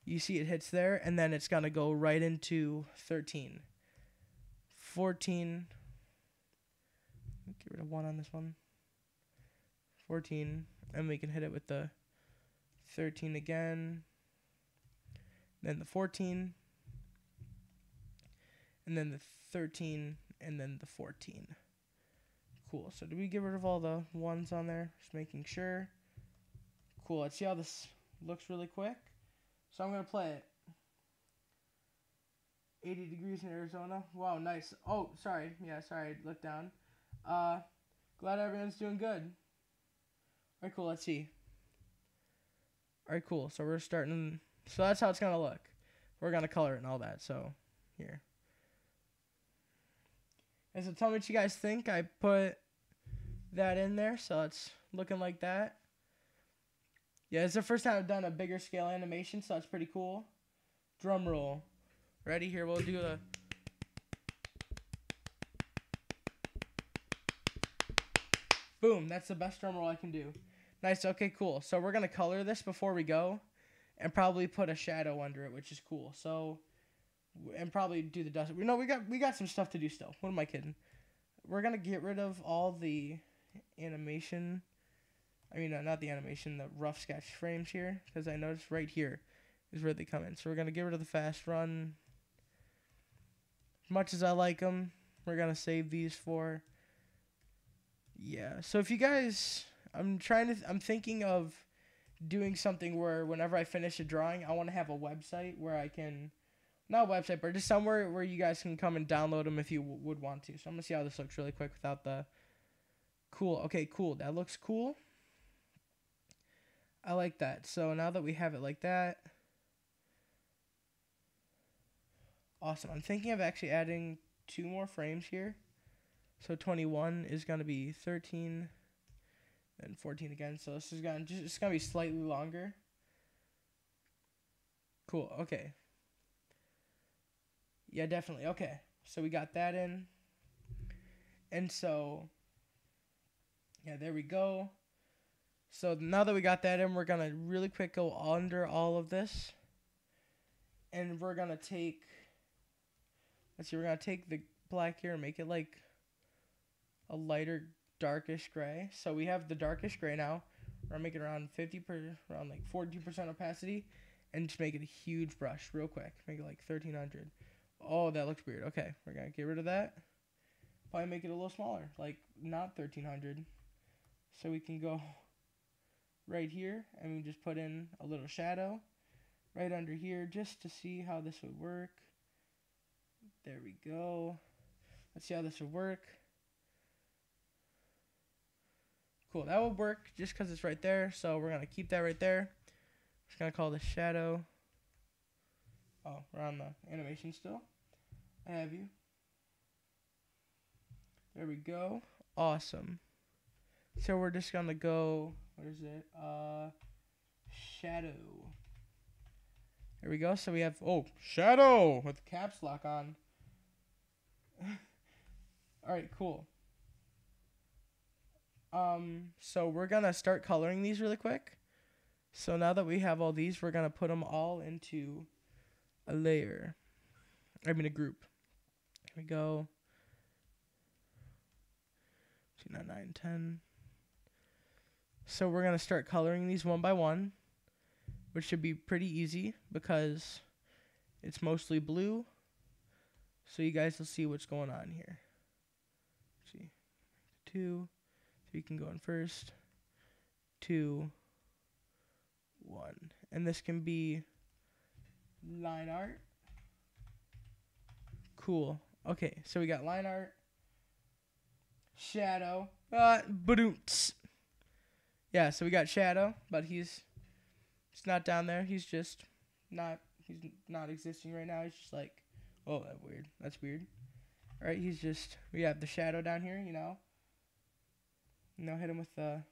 you see it hits there, and then it's going to go right into 13. 14. Get rid of 1 on this one. 14. And we can hit it with the 13 again. Then the 14. And then the 13. And then the 14. Cool. So did we get rid of all the 1s on there? Just making sure. Cool. Let's see how this looks really quick. So I'm going to play it. 80 degrees in Arizona. Wow, nice. Oh, sorry. Yeah, sorry. I looked down. Glad everyone's doing good. Alright, cool. Let's see. Alright, cool. So we're starting. So that's how it's going to look. We're going to color it and all that. So, here. And so tell me what you guys think. I put that in there. So it's looking like that. Yeah, it's the first time I've done a bigger scale animation. So that's pretty cool. Drum roll. Ready? Here, we'll do a... Boom, that's the best drum roll I can do. Nice, okay, cool. So we're going to color this before we go and probably put a shadow under it, which is cool. So, and probably do the dust. No, we got some stuff to do still. What am I kidding? We're going to get rid of all the animation. I mean, not the animation, the rough sketch frames here, because I noticed right here is where they come in. So we're going to get rid of the fast run. As much as I like them, we're going to save these for... Yeah, so if you guys, I'm thinking of doing something where whenever I finish a drawing, I want to have a website where I can, not a website, but just somewhere where you guys can come and download them if you would want to. So I'm going to see how this looks really quick without the, cool, okay, cool, that looks cool. I like that. So now that we have it like that, awesome. I'm thinking of actually adding 2 more frames here. So 21 is going to be 13 and 14 again. So this is going to be slightly longer. Cool. Okay. Yeah, definitely. Okay. So we got that in. And so, yeah, there we go. So now that we got that in, we're going to really quick go under all of this. And we're going to take, let's see, we're going to take the black here and make it like a lighter darkish gray. So we have the darkish gray now. We're gonna make it around around like 42% opacity, and just make it a huge brush real quick. Make it like 1300. Oh, that looks weird. Okay, we're gonna get rid of that. Probably make it a little smaller, like not 1300. So we can go right here and we just put in a little shadow right under here just to see how this would work. There we go. Let's see how this would work. Cool, that will work just because it's right there. So we're going to keep that right there. Just going to call this shadow. Oh, we're on the animation still. I have you. There we go. Awesome. So we're just going to go, what is it? Shadow. There we go. So we have, oh, shadow with caps lock on. All right, cool. So we're gonna start coloring these really quick. So now that we have all these, we're gonna put them all into a layer. I mean a group. Here we go. 2, 9, 10. So we're gonna start coloring these one by one, which should be pretty easy because it's mostly blue. So you guys will see what's going on here. Let's see, 2. 3 can go in first. 2, 1. And this can be line art. Cool. Okay, so we got line art. Shadow. Badoomts. Yeah, so we got shadow, but he's not down there. He's not existing right now. He's just like, oh, that's weird. That's weird. All right, we have the shadow down here, you know. Hit him with the,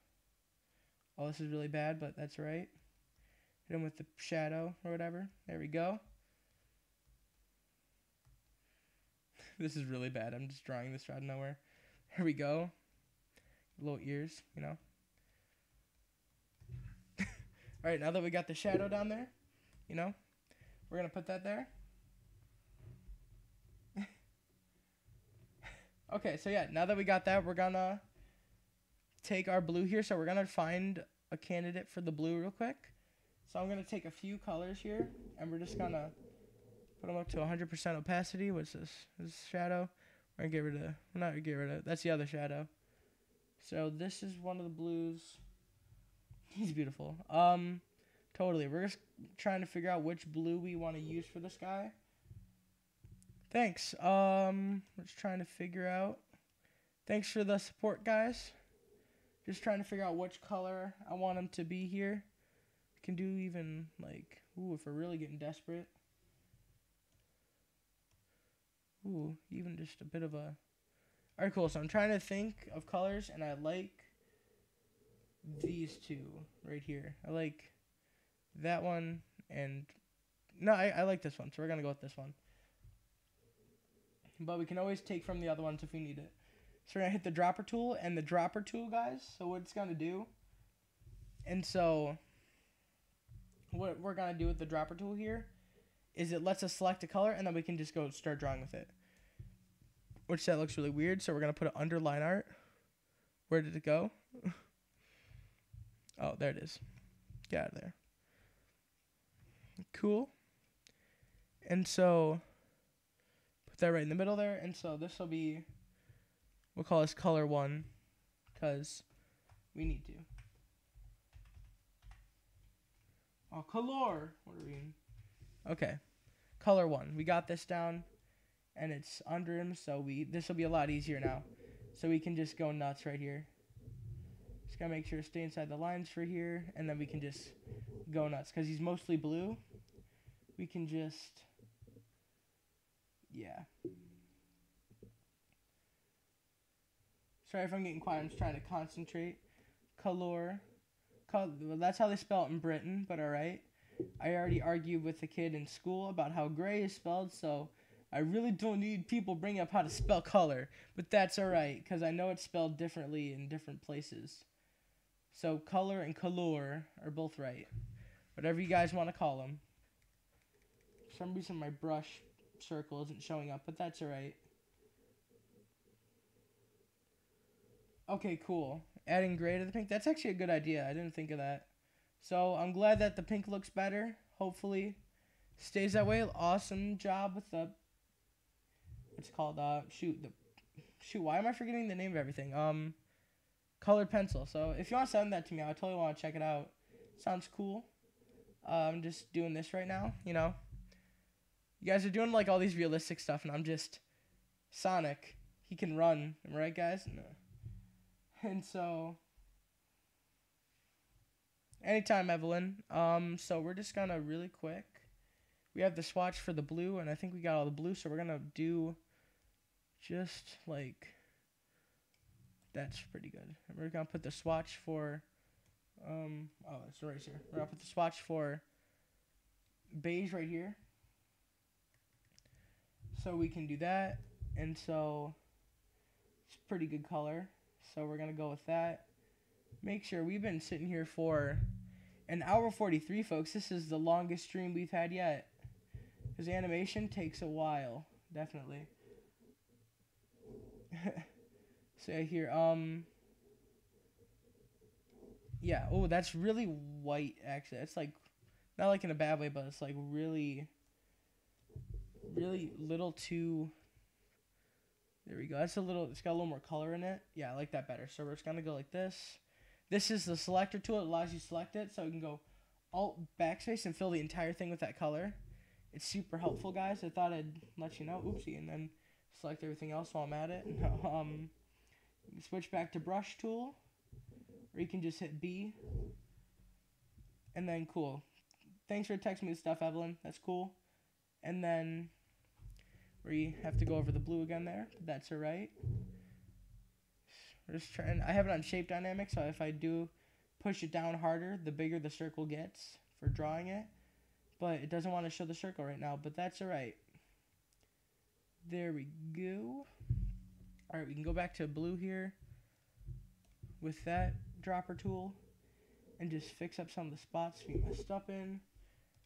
oh, this is really bad, but that's right. Hit him with the shadow or whatever. There we go. This is really bad. I'm just drawing this out of nowhere. Here we go. Little ears, you know. Alright, now that we got the shadow down there, you know, we're going to put that there. Okay, so yeah, now that we got that, we're going to take our blue here. So we're going to find a candidate for the blue real quick. So I'm going to take a few colors here, and we're just going to put them up to 100% opacity. What's this? This is shadow. We're going to get rid of, not get rid of, that's the other shadow. So this is one of the blues. He's beautiful. Totally. We're just trying to figure out which blue we want to use for this guy. Thanks. We're just trying to figure out. Thanks for the support, guys. Just trying to figure out which color I want him to be here. Can do even like, ooh, if we're really getting desperate. Ooh, even just a bit of a. Alright, cool. So I'm trying to think of colors, and I like these two right here. I like that one, and no, I like this one, so we're gonna go with this one. But we can always take from the other ones if we need it. So we're gonna hit the dropper tool, and the dropper tool, guys, so what it's gonna do, and so what we're gonna do with the dropper tool here is it lets us select a color, and then we can just go start drawing with it. Which that looks really weird, so we're gonna put it under line art. Where did it go? Oh, there it is. Get out of there. Cool. And so put that right in the middle there, and so this will be, we'll call this color 1 because we need to. Oh, color. What are we in? Okay. Color 1. We got this down, and it's under him, so this will be a lot easier now. So we can just go nuts right here. Just gotta make sure to stay inside the lines for here, and then we can just go nuts. Because he's mostly blue, we can just, yeah. Sorry if I'm getting quiet, I'm just trying to concentrate. Color. Well, that's how they spell it in Britain, but alright. I already argued with a kid in school about how gray is spelled, so I really don't need people bringing up how to spell color. But that's alright, because I know it's spelled differently in different places. So color and color are both right. Whatever you guys want to call them. For some reason my brush circle isn't showing up, but that's alright. Okay, cool. Adding gray to the pink. That's actually a good idea. I didn't think of that. So I'm glad that the pink looks better. Hopefully stays that way. Awesome job with the, what's it called? Shoot, why am I forgetting the name of everything? Colored pencil. So if you want to send that to me, I totally want to check it out. Sounds cool. I'm just doing this right now, you know. You guys are doing like all these realistic stuff, and I'm just Sonic. He can run. Am I right, guys? No. And so, anytime, Evelyn. So we're just gonna really quick. We have the swatch for the blue, and I think we got all the blue, so we're gonna do just like, that's pretty good. And we're gonna put the swatch for, oh, it's right here. We're gonna put the swatch for beige right here. So we can do that, and so it's a pretty good color. So we're going to go with that. Make sure we've been sitting here for an hour 43, folks. This is the longest stream we've had yet. Because animation takes a while, definitely. So here, yeah, oh, that's really white, actually. It's like, not like in a bad way, but it's like really, really little too. There we go. That's a little, it's got a little more color in it. Yeah, I like that better. So we're just going to go like this. This is the selector tool. It allows you to select it. So we can go Alt backspace and fill the entire thing with that color. It's super helpful, guys. I thought I'd let you know. Oopsie. And then select everything else while I'm at it. You can switch back to brush tool. Or you can just hit B. And then cool. Thanks for texting me the stuff, Evelyn. That's cool. And then we have to go over the blue again there, but that's alright. We're just trying. I have it on shape dynamic, so if I do push it down harder, the bigger the circle gets for drawing it, but it doesn't want to show the circle right now, but that's alright. There we go. Alright, we can go back to blue here with that dropper tool and just fix up some of the spots we messed up in,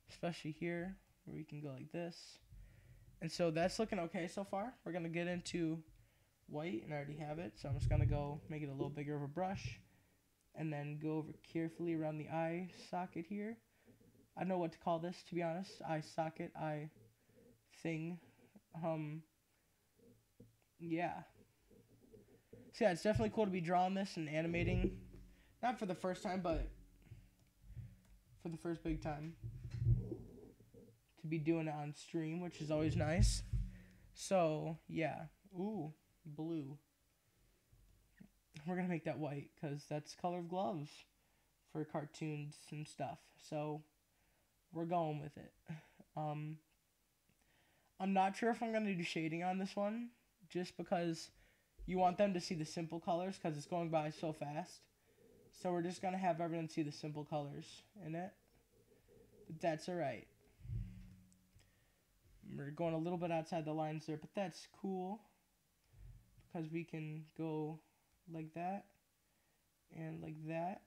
especially here where we can go like this. And so that's looking okay so far. We're going to get into white, and I already have it, so I'm just going to go make it a little bigger of a brush and then go over carefully around the eye socket here. I don't know what to call this, to be honest. Eye socket, eye thing. Yeah. So yeah, it's definitely cool to be drawing this and animating. Not for the first time, but for the first big time. To be doing it on stream, which is always nice. So, yeah. Ooh, blue. We're going to make that white because that's color of gloves for cartoons and stuff. So, we're going with it. I'm not sure if I'm going to do shading on this one, just because you want them to see the simple colors because it's going by so fast. So we're just going to have everyone see the simple colors in it. But that's alright. We're going a little bit outside the lines there, but that's cool because we can go like that and like that.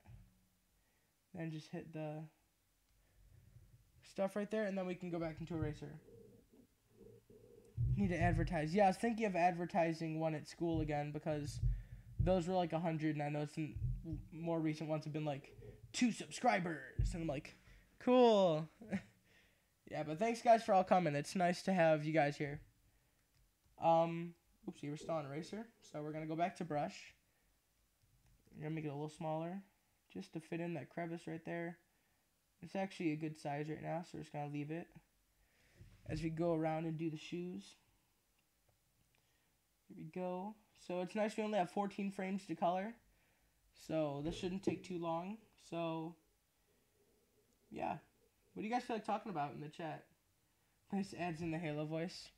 Then just hit the stuff right there, and then we can go back into Eraser. Need to advertise. Yeah, I was thinking of advertising one at school again because those were like 100, and I know some more recent ones have been like 2 subscribers, and I'm like, cool. Yeah, but thanks guys for all coming. It's nice to have you guys here. Oopsie, we're still on Eraser, so we're gonna go back to brush. We're gonna make it a little smaller, just to fit in that crevice right there. It's actually a good size right now, so we're just gonna leave it as we go around and do the shoes. Here we go. So it's nice we only have 14 frames to color, so this shouldn't take too long. So yeah, what do you guys feel like talking about in the chat? Nice adds in the Halo voice.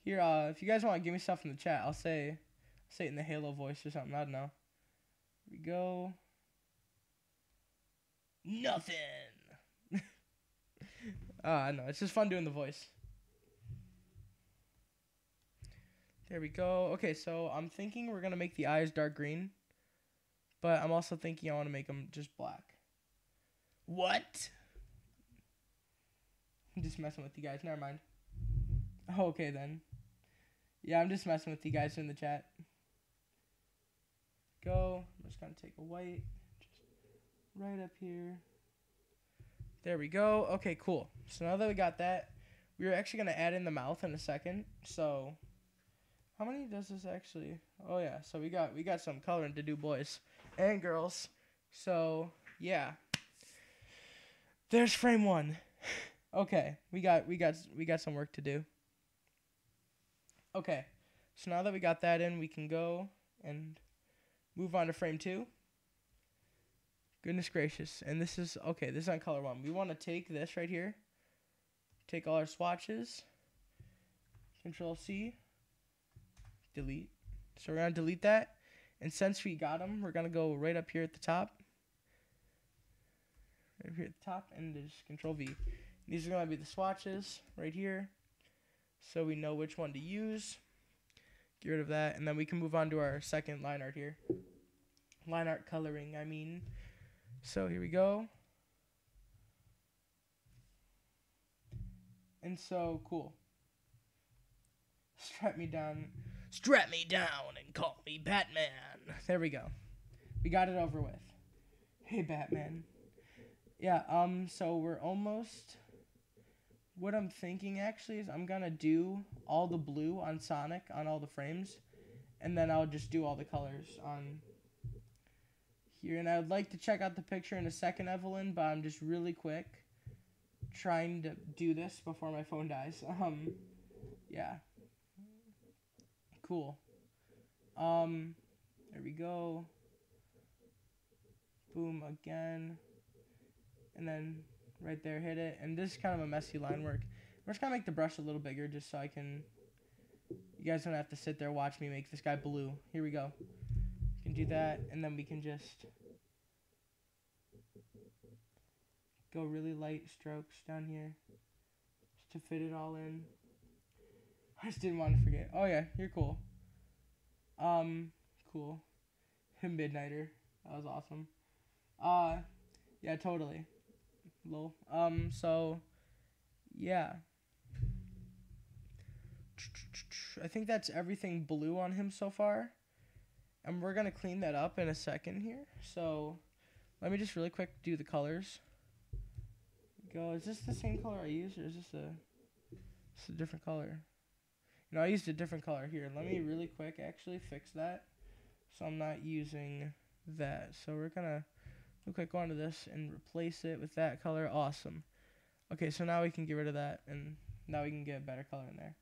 Here, if you guys want to give me stuff in the chat, I'll say it in the Halo voice or something. I don't know. Here we go. Nothing. I know. It's just fun doing the voice. There we go. Okay, so I'm thinking we're going to make the eyes dark green. But I'm also thinking I want to make them just black. What? I'm just messing with you guys. Never mind. Okay, then. Yeah, I'm just messing with you guys in the chat. Go. I'm just going to take a white. Just right up here. There we go. Okay, cool. So now that we got that, we're actually going to add in the mouth in a second. So, how many does this actually? Oh, yeah. So we got some coloring to do, boys and girls. So, yeah. There's frame 1. Okay. We got some work to do. Okay. So now that we got that in, we can go and move on to frame 2. Goodness gracious. And this is, okay, this is on color 1. We want to take this right here. Take all our swatches. Control C. Delete. So we're going to delete that. And since we got them, we're going to go right up here at the top. Right here at the top. And just Control V. These are going to be the swatches right here. So we know which one to use. Get rid of that. And then we can move on to our second line art here. Line art coloring, I mean. So here we go. And so, cool. Strap me down and call me Batman. There we go. We got it over with. Hey, Batman. Yeah, so we're almost... What I'm thinking, actually, is I'm gonna do all the blue on Sonic on all the frames. And then I'll just do all the colors on... here, and I would like to check out the picture in a second, Evelyn, but I'm just really quick trying to do this before my phone dies. Yeah. Cool. There we go. Boom, again. And then right there, hit it. And this is kind of a messy line work. We're just gonna make the brush a little bigger just so I can... You guys don't have to sit there watch me make this guy blue. Here we go. We can do that, and then we can just go really light strokes down here just to fit it all in. I just didn't want to forget. Oh yeah, you're cool. Cool. Midnighter. That was awesome. Yeah, totally. Lol. So, yeah. I think that's everything blue on him so far. And we're going to clean that up in a second here. So, let me just really quick do the colors. Go. Is this the same color I used, or is this a different color? You know, I used a different color here. Let me really quick actually fix that, so I'm not using that. So we're gonna real quick go onto this and replace it with that color. Awesome. Okay, so now we can get rid of that, and now we can get a better color in there.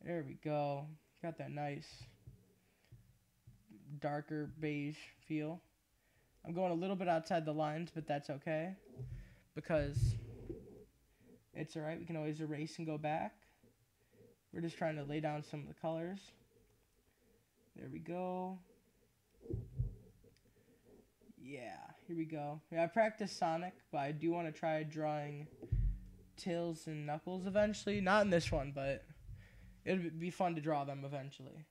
There we go. Got that nice darker beige feel. I'm going a little bit outside the lines, but that's okay, because it's alright. We can always erase and go back. We're just trying to lay down some of the colors. There we go. Yeah, here we go. Yeah, I practiced Sonic, but I do want to try drawing Tails and Knuckles eventually. Not in this one, but it would be fun to draw them eventually.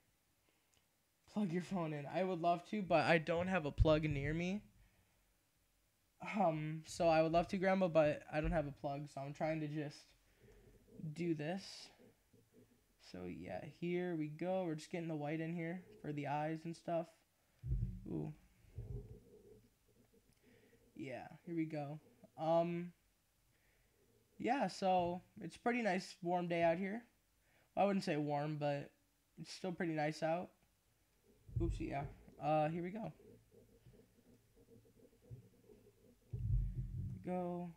Plug your phone in. I would love to, but I don't have a plug near me. So I would love to, Grandma, but I don't have a plug, so I'm trying to just do this. So yeah, here we go. We're just getting the white in here for the eyes and stuff. Ooh. Yeah, here we go. Yeah, so it's a pretty nice warm day out here. Well, I wouldn't say warm, but it's still pretty nice out. Oopsie, yeah. Here we go. Go.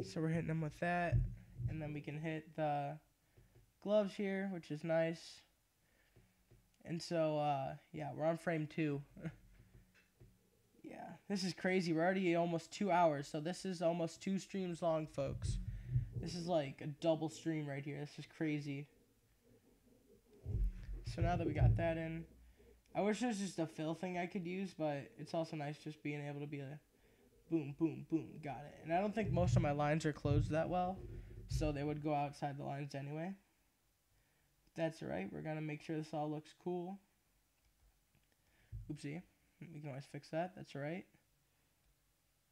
So we're hitting them with that, and then we can hit the gloves here, which is nice. And so, yeah, we're on frame 2. Yeah, this is crazy. We're already almost 2 hours, so this is almost 2 streams long, folks. This is like a double stream right here. This is crazy. So now that we got that in, I wish there's just a fill thing I could use, but it's also nice just being able to be a boom, boom, boom, got it. And I don't think most of my lines are closed that well, so they would go outside the lines anyway. That's alright. We're going to make sure this all looks cool. Oopsie. We can always fix that. That's alright.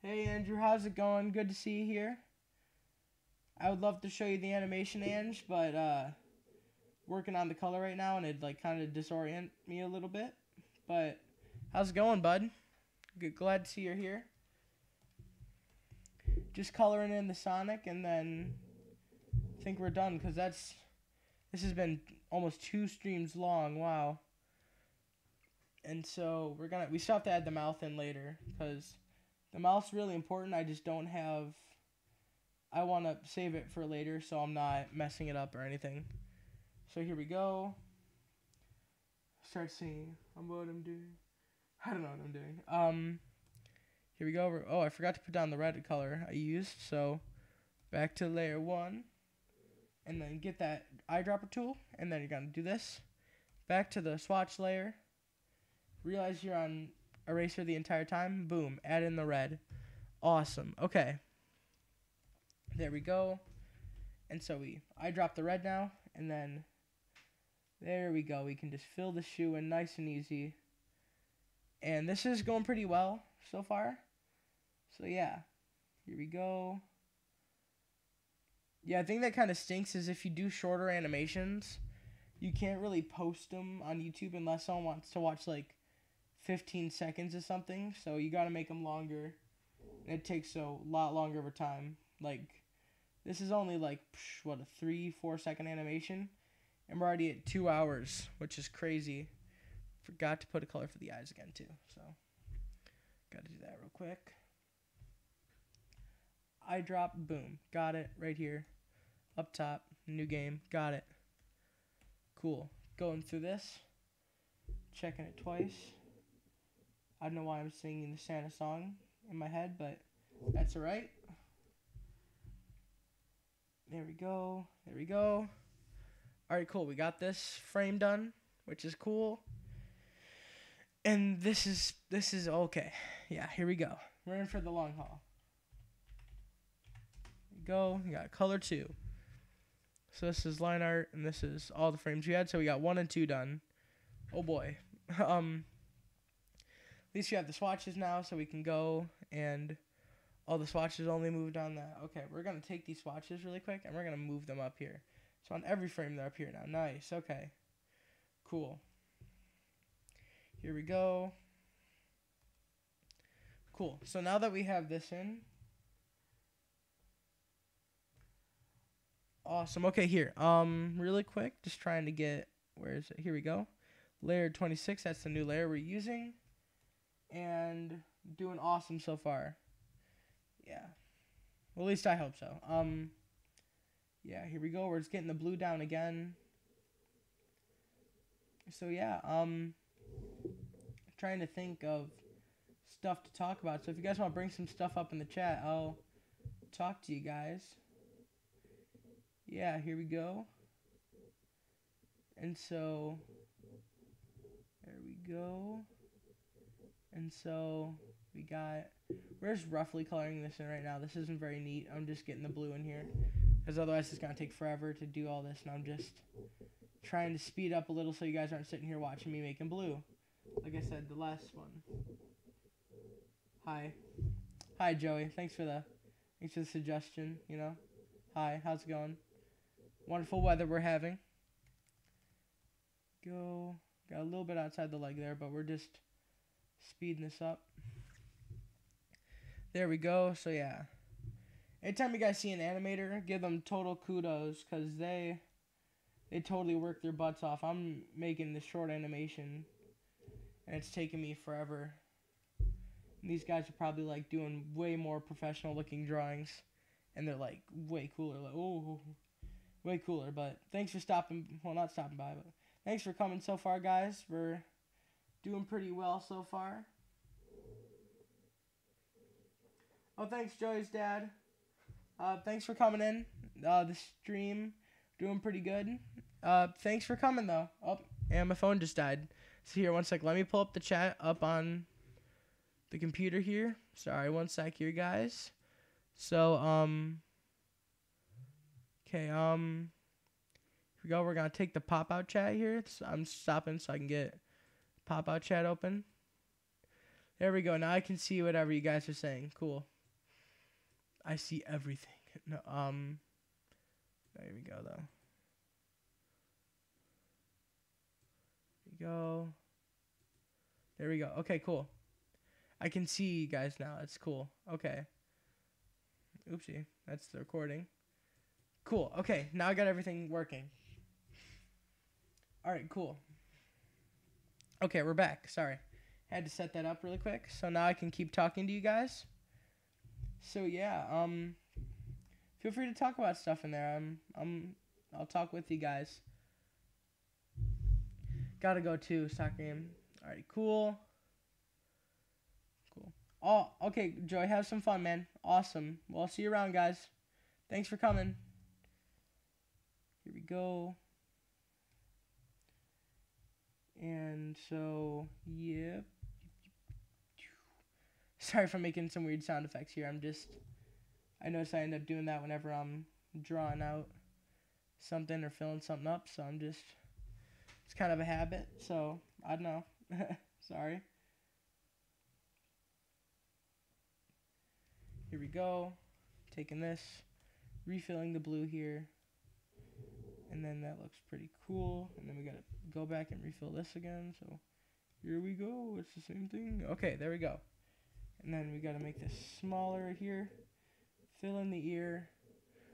Hey, Andrew. How's it going? Good to see you here. I would love to show you the animation, Ange, but working on the color right now, and it'd like kind of disorient me a little bit. But how's it going, bud? Glad to see you're here. Just coloring in the Sonic, and then I think we're done, because this has been almost 2 streams long. Wow. And so we still have to add the mouth in later, because the mouth's really important. I just don't have, I want to save it for later, so I'm not messing it up or anything. So here we go. Start singing. What I'm doing. I don't know what I'm doing. Here we go. Oh, I forgot to put down the red color I used. So back to layer 1. And then get that eyedropper tool. And then you're going to do this. Back to the swatch layer. Realize you're on eraser the entire time. Boom. Add in the red. Awesome. Okay. There we go. And so we eyedrop the red now. And then there we go. We can just fill the shoe in nice and easy. And this is going pretty well so far. So yeah, here we go. Yeah, I think that kind of stinks is if you do shorter animations, you can't really post them on YouTube unless someone wants to watch like 15 seconds or something. So you got to make them longer. And it takes a lot longer of a time. Like, this is only like, what, a 3-4 second animation? And we're already at 2 hours, which is crazy. Forgot to put a color for the eyes again, too. So, got to do that real quick. Eyedrop, boom. Got it right here. Up top, new game. Got it. Cool. Going through this. Checking it twice. I don't know why I'm singing the Santa song in my head, but that's alright. There we go. There we go. Alright, cool. We got this frame done, which is cool. And this is okay. Yeah, here we go. We're in for the long haul. Go. You got color 2. So this is line art, and this is all the frames we had. So we got 1 and 2 done. Oh boy. At least we have the swatches now, so we can go and all the swatches only moved on that. Okay, we're gonna take these swatches really quick, and we're gonna move them up here. So on every frame they're up here now. Nice. Okay. Cool. Here we go. Cool. So now that we have this in, awesome. Okay, here. Really quick, just trying to get, where is it? Here we go. Layer 26. That's the new layer we're using, and doing awesome so far. Yeah. Well, at least I hope so. Yeah. Here we go. We're just getting the blue down again. So yeah. Trying to think of stuff to talk about. So if you guys want to bring some stuff up in the chat, I'll talk to you guys. Yeah, here we go. And so there we go. And so we got, we're just roughly coloring this in right now. This isn't very neat. I'm just getting the blue in here, because otherwise it's going to take forever to do all this, and I'm just trying to speed up a little so you guys aren't sitting here watching me making blue. Like I said, the last one. Hi, Joey. Thanks for the suggestion, you know. Hi, how's it going? Wonderful weather we're having. Go. Got a little bit outside the leg there, but we're just speeding this up. There we go. So, yeah. Anytime you guys see an animator, give them total kudos, because they totally work their butts off. I'm making this short animation, and it's taking me forever. And these guys are probably like doing way more professional looking drawings, and they're like way cooler. Like, oh, way cooler. But thanks for stopping. Well, not stopping by, but thanks for coming so far, guys. We're doing pretty well so far. Oh, thanks, Joey's dad. Thanks for coming in. The stream doing pretty good. Thanks for coming though. Oh, and my phone just died. So here, one sec. Let me pull up the chat up on the computer here. Sorry, one sec here, guys. So, okay, here we go. We're gonna take the pop-out chat here. So I'm stopping so I can get pop-out chat open. There we go. Now I can see whatever you guys are saying. Cool. I see everything. No, there we go though. There we go. There we go. Okay, cool. I can see you guys now. That's cool. Okay. Oopsie. That's the recording. Cool. Okay, now I got everything working. Alright, cool. Okay, we're back. Sorry. Had to set that up really quick. So now I can keep talking to you guys. So yeah, feel free to talk about stuff in there. I'll talk with you guys. Gotta go to soccer game. Alright, cool. Cool. Oh, okay, Joy, have some fun, man. Awesome. Well, I'll see you around, guys. Thanks for coming. Here we go. And so, yep. Sorry for making some weird sound effects here. I notice I end up doing that whenever I'm drawing out something or filling something up. So it's kind of a habit. So, I don't know. Sorry. Here we go. Taking this, refilling the blue here. And then that looks pretty cool. And then we gotta go back and refill this again. So, here we go. It's the same thing. Okay, there we go. And then we gotta make this smaller here. Fill in the ear.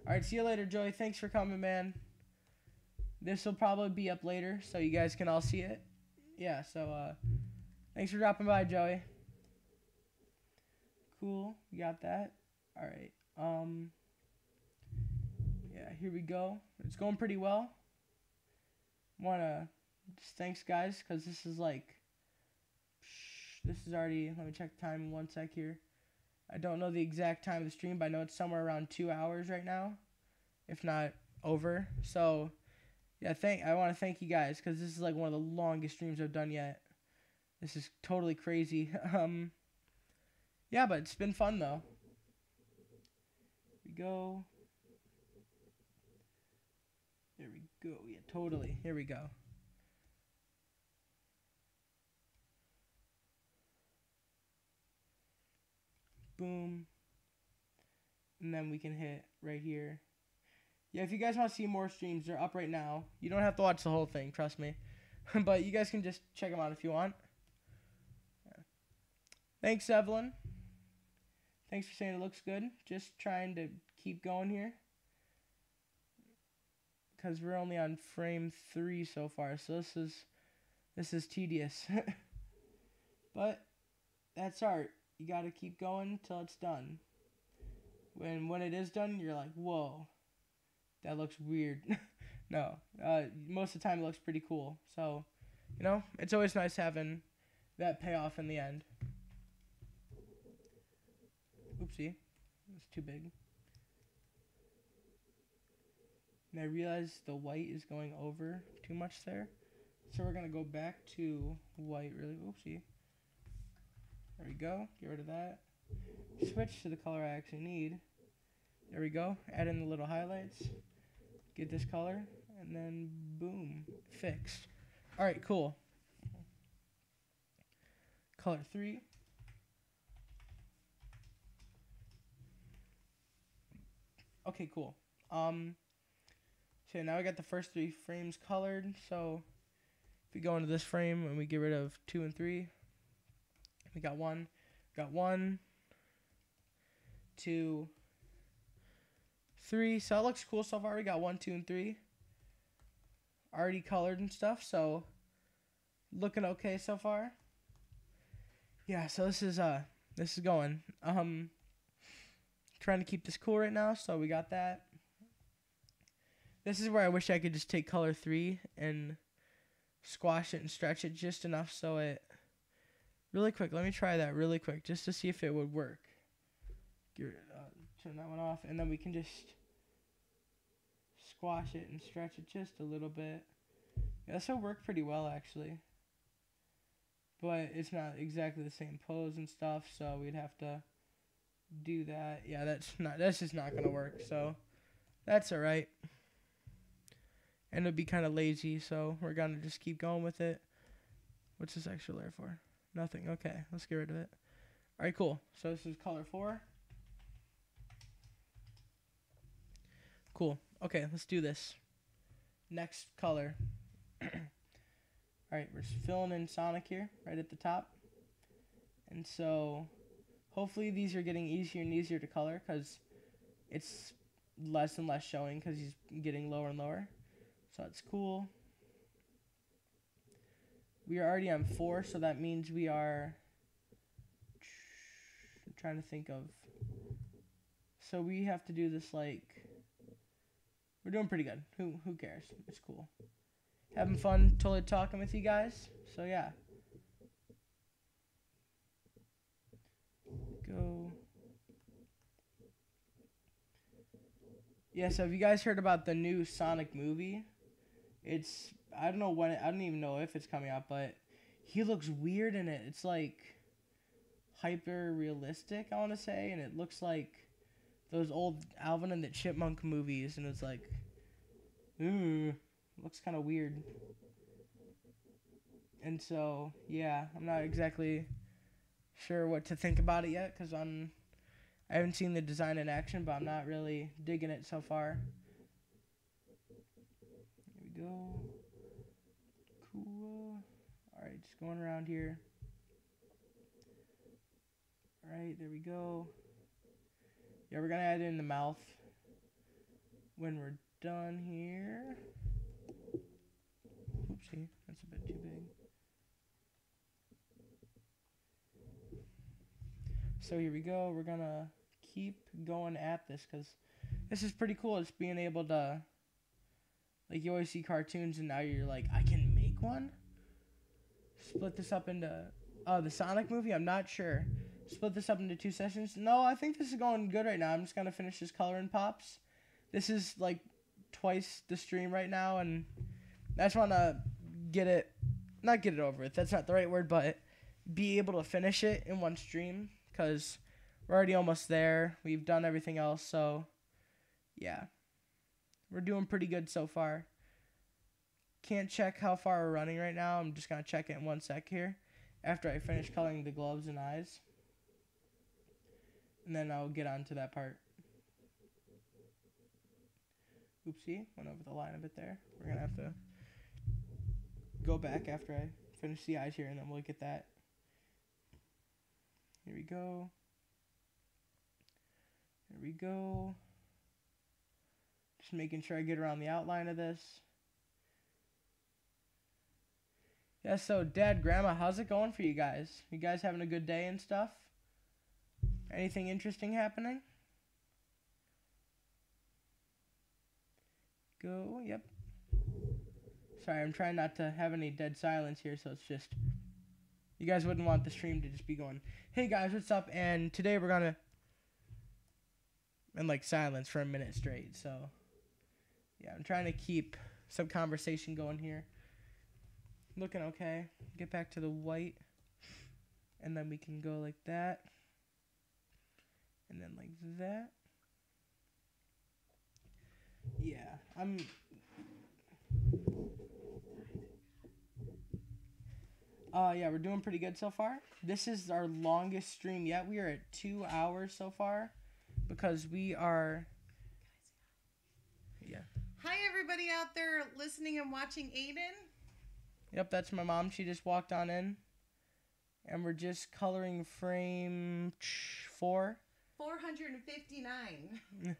Alright, see you later, Joey. Thanks for coming, man. This will probably be up later, so you guys can all see it. Yeah, so, thanks for dropping by, Joey. Cool. We got that. Alright. Yeah, here we go. It's going pretty well. Thanks, guys, because this is already, let me check the time in 1 sec here. I don't know the exact time of the stream, but I know it's somewhere around 2 hours right now, if not over. So, yeah, I want to thank you guys, because this is like one of the longest streams I've done yet. This is totally crazy. Yeah, but it's been fun though. Here we go. There we go. Yeah, totally. Here we go. Boom. And then we can hit right here. Yeah, if you guys want to see more streams, they're up right now. You don't have to watch the whole thing, trust me. But you guys can just check them out if you want. Yeah. Thanks, Evelyn. Thanks for saying it looks good. Just trying to keep going here. Because we're only on frame 3 so far, so this is tedious. But that's art. You gotta keep going till it's done. When it is done, you're like, whoa, that looks weird. No, most of the time it looks pretty cool. So, you know, it's always nice having that payoff in the end. Oopsie, it's too big. And I realize the white is going over too much there. So we're going to go back to white really. Oopsie. There we go. Get rid of that. Switch to the color I actually need. There we go. Add in the little highlights. Get this color. And then boom. Fixed. Alright, cool. Color 3. Okay, cool. So now we got the first 3 frames colored. So if we go into this frame and we get rid of 2 and 3, we got 1, 2, 3. So it looks cool so far. We got 1, 2, and 3 already colored and stuff. So looking okay so far. Yeah. So this is going. Trying to keep this cool right now. So we got that. This is where I wish I could just take color 3 and squash it and stretch it just enough so it... Really quick, let me try that really quick just to see if it would work. Turn that one off, and then we can just squash it and stretch it just a little bit. Yeah, this will work pretty well, actually. But it's not exactly the same pose and stuff, so we'd have to do that. Yeah, that's just not going to work, so that's alright. And it'd be kind of lazy, so we're going to just keep going with it. What's this extra layer for? Nothing. Okay, let's get rid of it. Alright, cool. So this is color 4. Cool. Okay, let's do this. Next color. Alright, we're filling in Sonic here, right at the top. And so, hopefully these are getting easier and easier to color, because it's less and less showing, because he's getting lower and lower. So that's cool. We are already on 4, so that means we are... I'm trying to think of... So we have to do this like... We're doing pretty good. Who cares? It's cool. Having fun totally talking with you guys. So yeah. Go. Yeah, so have you guys heard about the new Sonic movie? It's, I don't know when, I don't even know if it's coming out, but he looks weird in it. It's like hyper realistic, I want to say, and it looks like those old Alvin and the Chipmunk movies, and it's like, ooh, looks kind of weird. And so, yeah, I'm not exactly sure what to think about it yet, because I haven't seen the design in action, but I'm not really digging it so far. Here we go. Cool. Alright, just going around here. Alright, there we go. Yeah, we're going to add in the mouth when we're done here. Oopsie, that's a bit too big. So here we go. We're going to keep going at this because this is pretty cool. It's being able to, like, you always see cartoons and now you're like, I can make one? Split this up into, the Sonic movie? I'm not sure. Split this up into 2 sessions. No, I think this is going good right now. I'm just going to finish this coloring pops. This is like twice the stream right now, and I just want to get it, not get it over with. That's not the right word, but be able to finish it in one stream because we're already almost there. We've done everything else, so yeah. We're doing pretty good so far. Can't check how far we're running right now. I'm just going to check it in 1 sec here after I finish coloring the gloves and eyes. And then I'll get on to that part. Oopsie, went over the line a bit there. We're going to have to go back after I finish the eyes here, and then we'll get that. Here we go. Here we go. Just making sure I get around the outline of this. Yeah, so Dad, Grandma, how's it going for you guys? You guys having a good day and stuff? Anything interesting happening? Go, yep. Sorry, I'm trying not to have any dead silence here, so it's just, you guys wouldn't want the stream to just be going, hey guys, what's up? And today we're gonna, and like silence for a minute straight, so yeah, I'm trying to keep some conversation going here. Looking okay. Get back to the white, and then we can go like that, and then like that. Yeah, yeah, we're doing pretty good so far. This is our longest stream yet. We are at 2 hours so far because we are, yeah. Hi, everybody out there listening and watching Aiden. Yep, that's my mom. She just walked on in. And we're just coloring frame 4. 459.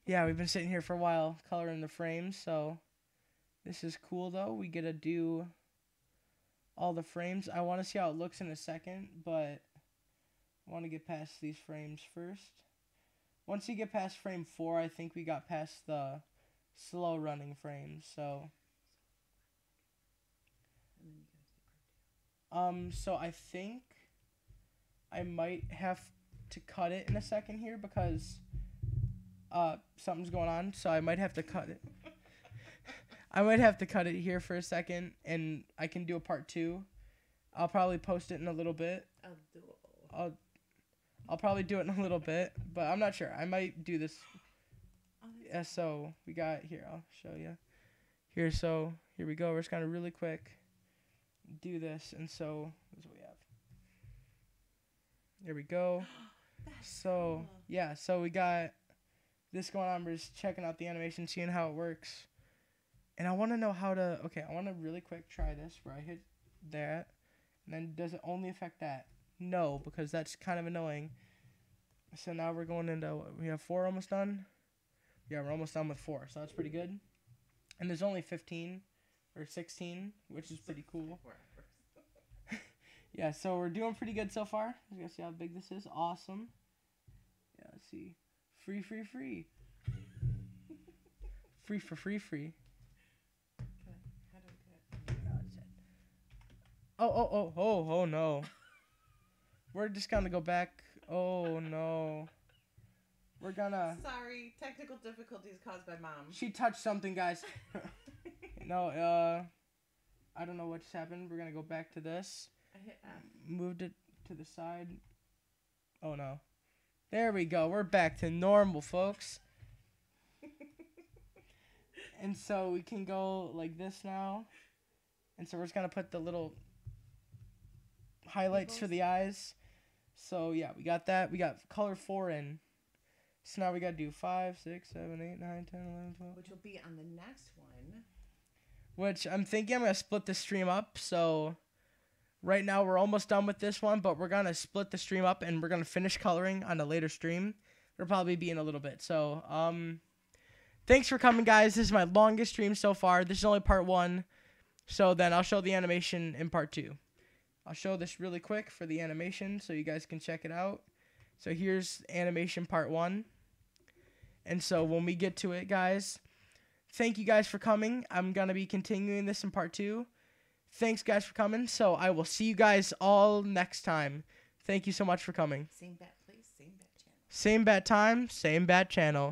Yeah, we've been sitting here for a while coloring the frames, so this is cool though. We get to do all the frames. I want to see how it looks in a second, but I want to get past these frames first. Once you get past frame 4, I think we got past the slow running frames, so so I think I might have to cut it in a second here because something's going on, so I might have to cut it. I might have to cut it here for a second, and I can do a part 2. I'll probably post it in a little bit. I'll probably do it in a little bit, but I'm not sure. I might do this. Yeah, so we got here. I'll show you. Here, so here we go. We're just gonna really quick do this, and so this is what we have. There we go. So cool. yeah, so we got this going on. We're just checking out the animation, seeing how it works. And I want to know how to, okay, I want to really quick try this where I hit that, and then does it only affect that? No, because that's kind of annoying. So now we're going into, we have 4 almost done. Yeah, we're almost done with 4, so that's pretty good. And there's only 15 or 16, which is pretty cool. Yeah, so we're doing pretty good so far. You guys see how big this is? Awesome. Yeah, let's see. Free. Free for free. Oh no. We're just gonna go back. Oh no. We're gonna. Sorry, technical difficulties caused by Mom. She touched something, guys. No, I don't know what just happened. We're gonna go back to this. I hit F. Moved it to the side. Oh no. There we go. We're back to normal, folks. And so we can go like this now. And so we're just gonna put the little highlights for the eyes. So yeah, we got that. We got color 4 in. So now we gotta do 5, 6, 7, 8, 9, 10, 11, 12. Which will be on the next one. Which I'm thinking I'm gonna split the stream up. So right now we're almost done with this one, but we're gonna split the stream up and we're gonna finish coloring on a later stream. It'll probably be in a little bit. So thanks for coming, guys. This is my longest stream so far. This is only part 1. So then I'll show the animation in part 2. I'll show this really quick for the animation so you guys can check it out. So here's animation part 1. And so when we get to it, guys, thank you guys for coming. I'm going to be continuing this in part 2. Thanks, guys, for coming. So I will see you guys all next time. Thank you so much for coming. Same bat place, same bat channel. Same bat time, same bat channel.